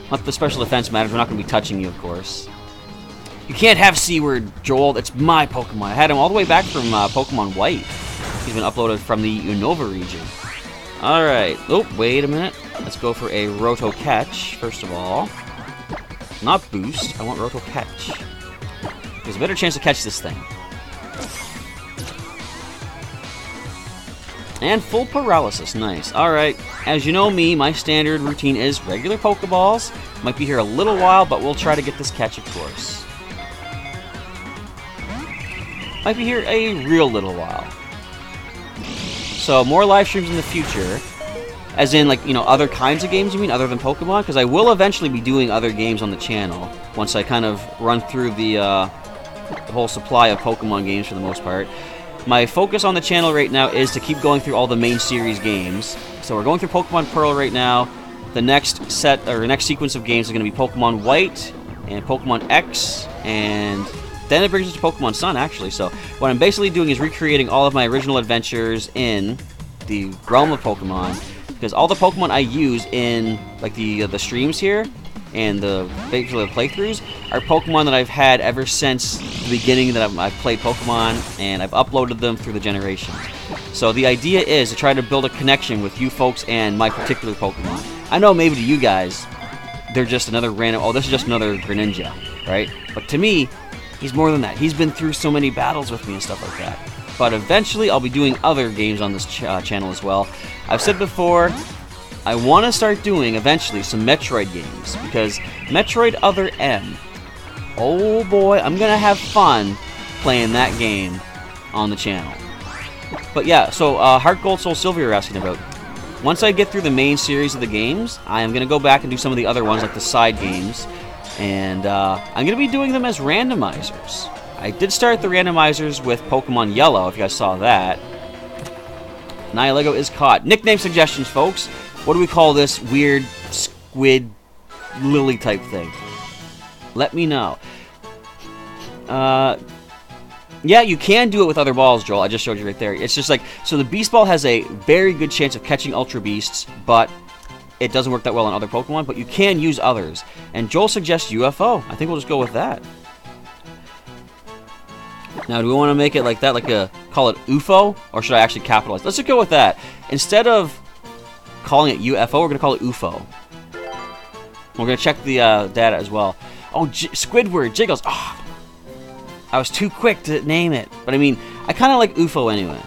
Speaker 1: Not the special defense matters. We're not going to be touching you, of course. You can't have Seaward, Joel. It's my Pokemon. I had him all the way back from Pokemon White. He's been uploaded from the Unova region. Alright. Oh, wait a minute. Let's go for a Roto Catch, first of all. Not Boost. I want Roto Catch. There's a better chance to catch this thing. And full paralysis. Nice. Alright. As you know me, my standard routine is regular Pokeballs. Might be here a little while, but we'll try to get this catch, of course. Might be here a real little while. So, more live streams in the future. As in, like, you know, other kinds of games, you mean, other than Pokemon? Because I will eventually be doing other games on the channel. Once I kind of run through the whole supply of Pokemon games for the most part. My focus on the channel right now is to keep going through all the main series games. So we're going through Pokemon Pearl right now. The next set, or next sequence of games is going to be Pokemon White and Pokemon X, and then it brings us to Pokemon Sun, actually. So what I'm basically doing is recreating all of my original adventures in the realm of Pokemon, because all the Pokemon I use in like the streams here and the basically the playthroughs are Pokemon that I've had ever since the beginning that I've played Pokemon, and I've uploaded them through the generations. So the idea is to try to build a connection with you folks and my particular Pokemon. I know maybe to you guys, they're just another random, oh, this is just another Greninja, right? But to me, he's more than that. He's been through so many battles with me and stuff like that. But eventually, I'll be doing other games on this channel as well. I've said before, I want to start doing, eventually, some Metroid games. Because Metroid Other M, oh boy, I'm going to have fun playing that game on the channel. But yeah, so Heart Gold, Soul Silver you're asking about. Once I get through the main series of the games, I am going to go back and do some of the other ones, like the side games. And I'm going to be doing them as randomizers. I did start the randomizers with Pokemon Yellow, if you guys saw that. Nihilego is caught. Nickname suggestions, folks. What do we call this weird squid lily type thing? Let me know. Yeah, you can do it with other balls, Joel. I just showed you right there. It's just like, so the Beast Ball has a very good chance of catching Ultra Beasts, but it doesn't work that well on other Pokemon, but you can use others. And Joel suggests UFO. I think we'll just go with that. Now, do we want to make it like that, like call it UFO, or should I actually capitalize? Let's just go with that. Instead of calling it UFO, we're going to call it UFO. We're going to check the data as well. Oh, Squidward, Jiggles. Oh, I was too quick to name it. But I mean, I kind of like UFO anyway.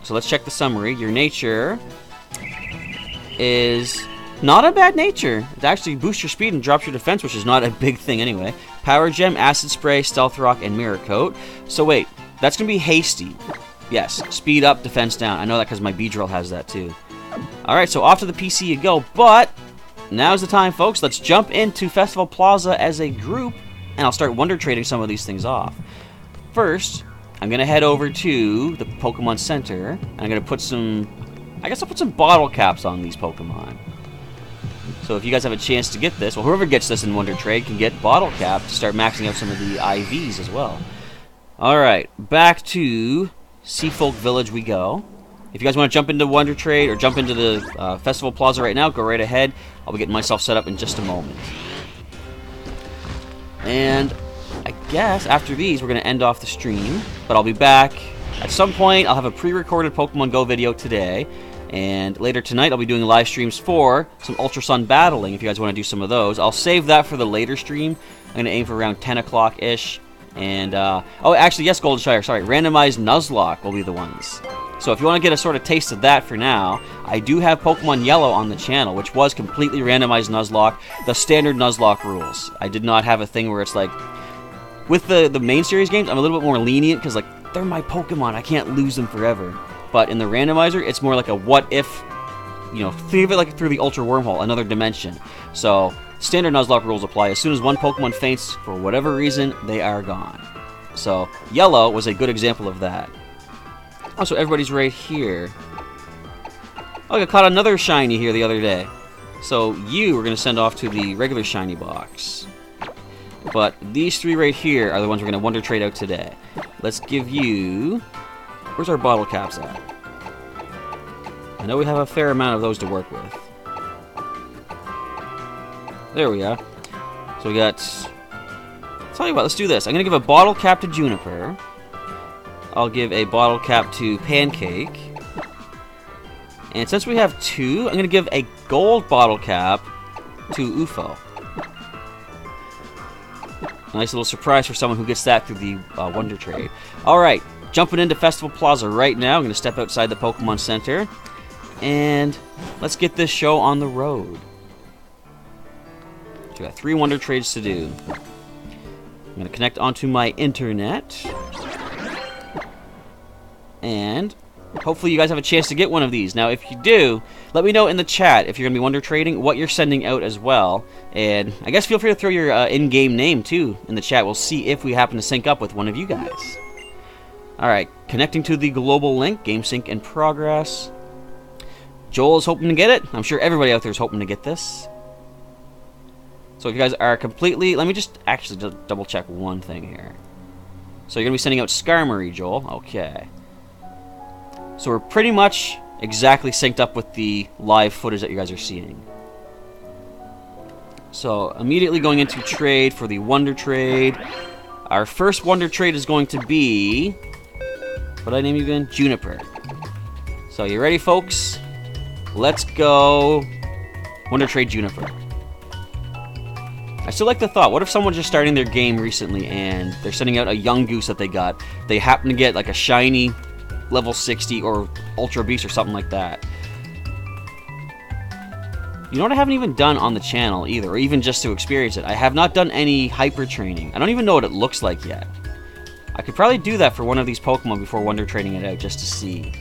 Speaker 1: So let's check the summary. Your nature is not a bad nature. It actually boosts your speed and drops your defense, which is not a big thing anyway. Power Gem, Acid Spray, Stealth Rock, and Mirror Coat. So wait, that's going to be Hasty. Yes, speed up, defense down. I know that because my Beedrill has that too. Alright, so off to the PC you go, but now's the time, folks. Let's jump into Festival Plaza as a group, and I'll start Wonder Trading some of these things off. First, I'm going to head over to the Pokemon Center, and I'm going to put some, I guess I'll put some bottle caps on these Pokemon. So if you guys have a chance to get this, well, whoever gets this in Wonder Trade can get bottle cap to start maxing out some of the IVs as well. Alright, back to Seafolk Village we go. If you guys want to jump into Wonder Trade or jump into the Festival Plaza right now, go right ahead. I'll be getting myself set up in just a moment. And I guess after these, we're going to end off the stream. But I'll be back at some point. I'll have a pre-recorded Pokemon Go video today. And later tonight, I'll be doing live streams for some Ultra Sun battling, if you guys want to do some of those. I'll save that for the later stream. I'm going to aim for around 10 o'clock-ish. And, oh, actually, yes, Golden Shire, sorry. Randomized Nuzlocke will be the ones. So if you want to get a sort of taste of that for now, I do have Pokemon Yellow on the channel, which was completely randomized Nuzlocke, the standard Nuzlocke rules. I did not have a thing where it's like... With the main series games, I'm a little bit more lenient, because, like, they're my Pokemon. I can't lose them forever. But in the randomizer, it's more like a what-if, you know, think of it like through the Ultra Wormhole, another dimension. So, standard Nuzlocke rules apply. As soon as one Pokemon faints, for whatever reason, they are gone. So, Yellow was a good example of that. Also, everybody's right here. Oh, I caught another shiny here the other day. So, you we're going to send off to the regular shiny box. But these three right here are the ones we're going to Wonder Trade out today. Let's give you... Where's our bottle caps at? I know we have a fair amount of those to work with. There we are. So we got... Tell you what, let's do this. I'm going to give a bottle cap to Juniper. I'll give a bottle cap to Pancake. And since we have two, I'm going to give a gold bottle cap to UFO. Nice little surprise for someone who gets that through the Wonder Trade. Alright, jumping into Festival Plaza right now. I'm going to step outside the Pokemon Center. And let's get this show on the road. So we got 3 Wonder Trades to do. I'm going to connect onto my internet. And hopefully you guys have a chance to get one of these. Now, if you do, let me know in the chat if you're going to be Wonder Trading, what you're sending out as well. And I guess feel free to throw your in-game name, too, in the chat. We'll see if we happen to sync up with one of you guys. Alright, connecting to the global link. Game sync in progress. Joel is hoping to get it. I'm sure everybody out there is hoping to get this. So if you guys are completely... Let me just actually double-check one thing here. So you're going to be sending out Skarmory, Joel. Okay. So we're pretty much exactly synced up with the live footage that you guys are seeing. So immediately going into trade for the Wonder Trade. Our first Wonder Trade is going to be... What did I name you again? Juniper. So you ready, folks? Let's go Wonder Trade Juniper. I still like the thought. What if someone's just starting their game recently and they're sending out a young goose that they got. They happen to get like a shiny level 60 or Ultra Beast or something like that. You know what I haven't even done on the channel either, or even just to experience it? I have not done any hyper training. I don't even know what it looks like yet. I could probably do that for one of these Pokemon before Wonder Trading it out just to see.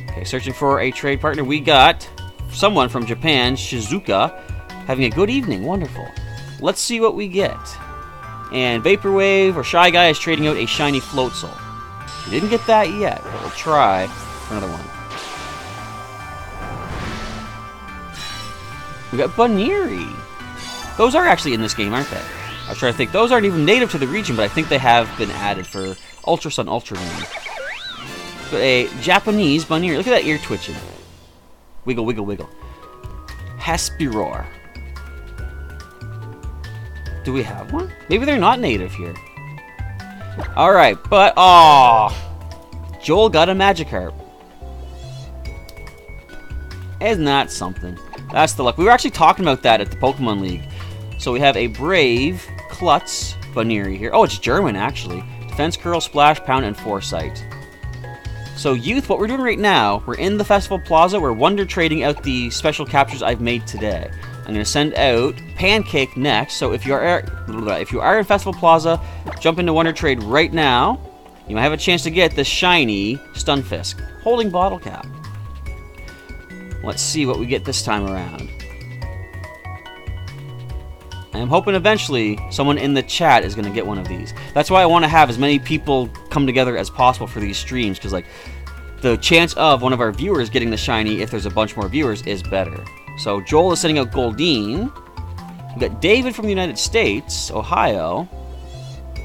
Speaker 1: Okay, searching for a trade partner. We got someone from Japan, Shizuka, having a good evening. Wonderful. Let's see what we get. And Vaporwave or Shy Guy is trading out a shiny Floatzel. We didn't get that yet, but we'll try for another one. We got Baniri. Those are actually in this game, aren't they? I was trying to think. Those aren't even native to the region, but I think they have been added for Ultra Sun, Ultra Moon. But a Japanese Baniri. Look at that ear twitching. Wiggle, wiggle, wiggle. Haspiror. Do we have one? Maybe they're not native here. Alright, but... Aww. Joel got a Magikarp. Isn't that something? That's the luck. We were actually talking about that at the Pokemon League. So we have a Brave, Klutz, Baniri here. Oh, it's German, actually. Defense, Curl, Splash, Pound, and Foresight. So, Youth, what we're doing right now, we're in the Festival Plaza. We're Wonder Trading out the special captures I've made today. I'm going to send out Pancake next. So if you are in Festival Plaza, jump into Wonder Trade right now. You might have a chance to get the shiny Stunfisk, holding bottle cap. Let's see what we get this time around. I'm hoping eventually someone in the chat is going to get one of these. That's why I want to have as many people come together as possible for these streams, because like the chance of one of our viewers getting the shiny, if there's a bunch more viewers, is better. So Joel is sending out Goldeen. We got David from the United States, Ohio.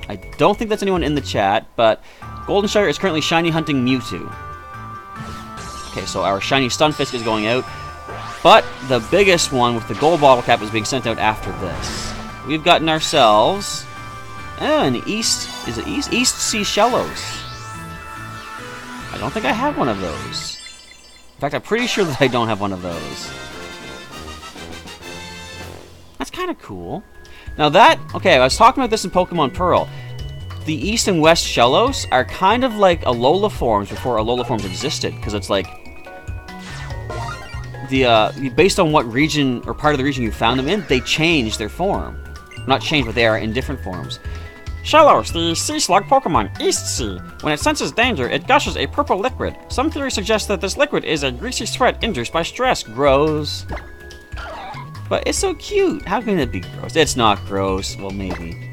Speaker 1: I don't think that's anyone in the chat, but Golden Shire is currently shiny hunting Mewtwo. Okay, so our shiny Stunfisk is going out. But the biggest one with the gold bottle cap is being sent out after this. We've gotten ourselves And East, is it East? East Sea Shellos. I don't think I have one of those. In fact, I'm pretty sure that I don't have one of those. That's kind of cool. Now that, okay, I was talking about this in Pokemon Pearl. The East and West Shellos are kind of like Alola forms before Alola forms existed, because it's like, based on what region or part of the region you found them in, they change their form. Not change, but they are in different forms. Shellos, the sea slug Pokemon, East Sea. When it senses danger, it gushes a purple liquid. Some theories suggest that this liquid is a greasy sweat induced by stress. Gross. But it's so cute. How can it be gross? It's not gross. Well, maybe.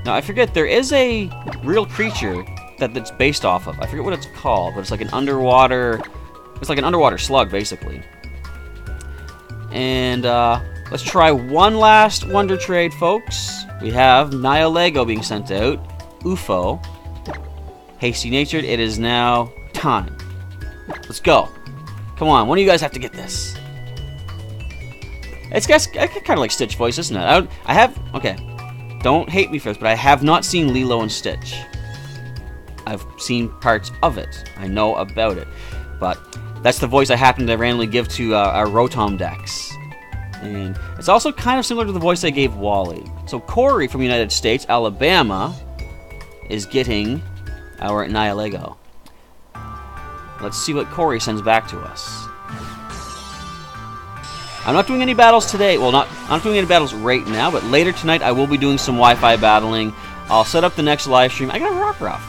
Speaker 1: Now, I forget, there is a real creature that's based off of. I forget what it's called, but it's like an underwater... It's like an underwater slug, basically. And, let's try one last Wonder Trade, folks. We have Nihilego being sent out. UFO. Hasty Natured. It is now time. Let's go. Come on, one of you guys have to get this. It's kind of like Stitch voice, isn't it? I have... Okay. Don't hate me for this, but I have not seen Lilo and Stitch. I've seen parts of it. I know about it. But that's the voice I happen to randomly give to our Rotom Dex. And it's also kind of similar to the voice I gave Wally. So Corey from the United States, Alabama, is getting our Nihilego. Let's see what Corey sends back to us. I'm not doing any battles today. Well, I'm not doing any battles right now, but later tonight I will be doing some Wi-Fi battling. I'll set up the next live stream. I got a Rockruff.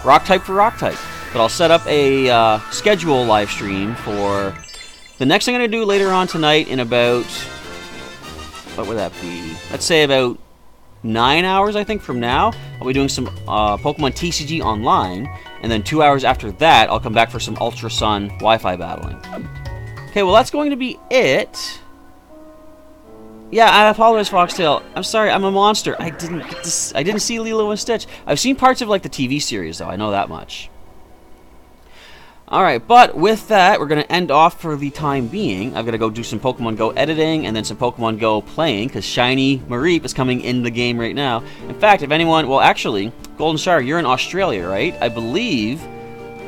Speaker 1: Rock type for Rock type. But I'll set up a schedule live stream for the next thing I'm going to do later on tonight in about... What would that be? Let's say about 9 hours, I think, from now. I'll be doing some Pokemon TCG online. And then 2 hours after that, I'll come back for some Ultra Sun Wi-Fi battling. Okay, well, that's going to be it. Yeah, I apologize, Foxtail. I'm sorry, I'm a monster. I didn't see Lilo and Stitch. I've seen parts of, like, the TV series, though. I know that much. Alright, but with that, we're going to end off for the time being. I've got to go do some Pokemon Go editing and then some Pokemon Go playing, because Shiny Mareep is coming in the game right now. In fact, if anyone... Well, actually, Golden Star, you're in Australia, right? I believe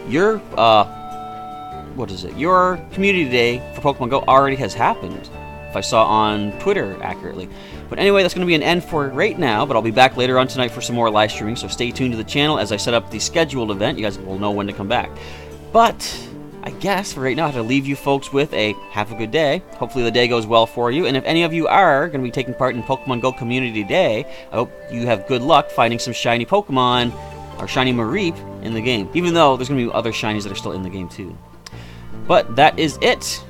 Speaker 1: your... what is it? Your community day for Pokemon Go already has happened, if I saw on Twitter accurately. But anyway, that's going to be an end for right now, but I'll be back later on tonight for some more live streaming, so stay tuned to the channel as I set up the scheduled event. You guys will know when to come back. But I guess for right now I have to leave you folks with a have a good day. Hopefully the day goes well for you, and if any of you are going to be taking part in Pokemon Go Community Day, I hope you have good luck finding some shiny Pokemon, or shiny Mareep, in the game. Even though there's going to be other shinies that are still in the game too. But that is it.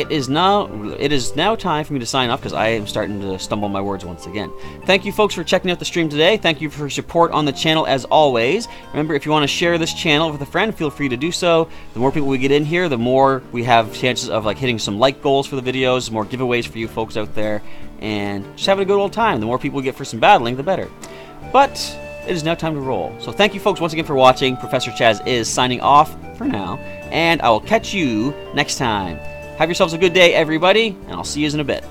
Speaker 1: It is now time for me to sign off because I am starting to stumble my words once again. Thank you folks for checking out the stream today. Thank you for your support on the channel as always. Remember, if you want to share this channel with a friend, feel free to do so. The more people we get in here, the more we have chances of like hitting some like goals for the videos, more giveaways for you folks out there, and just having a good old time. The more people we get for some battling, the better. But it is now time to roll. So thank you folks once again for watching. Professor Chaz is signing off for now, and I will catch you next time. Have yourselves a good day, everybody, and I'll see you in a bit.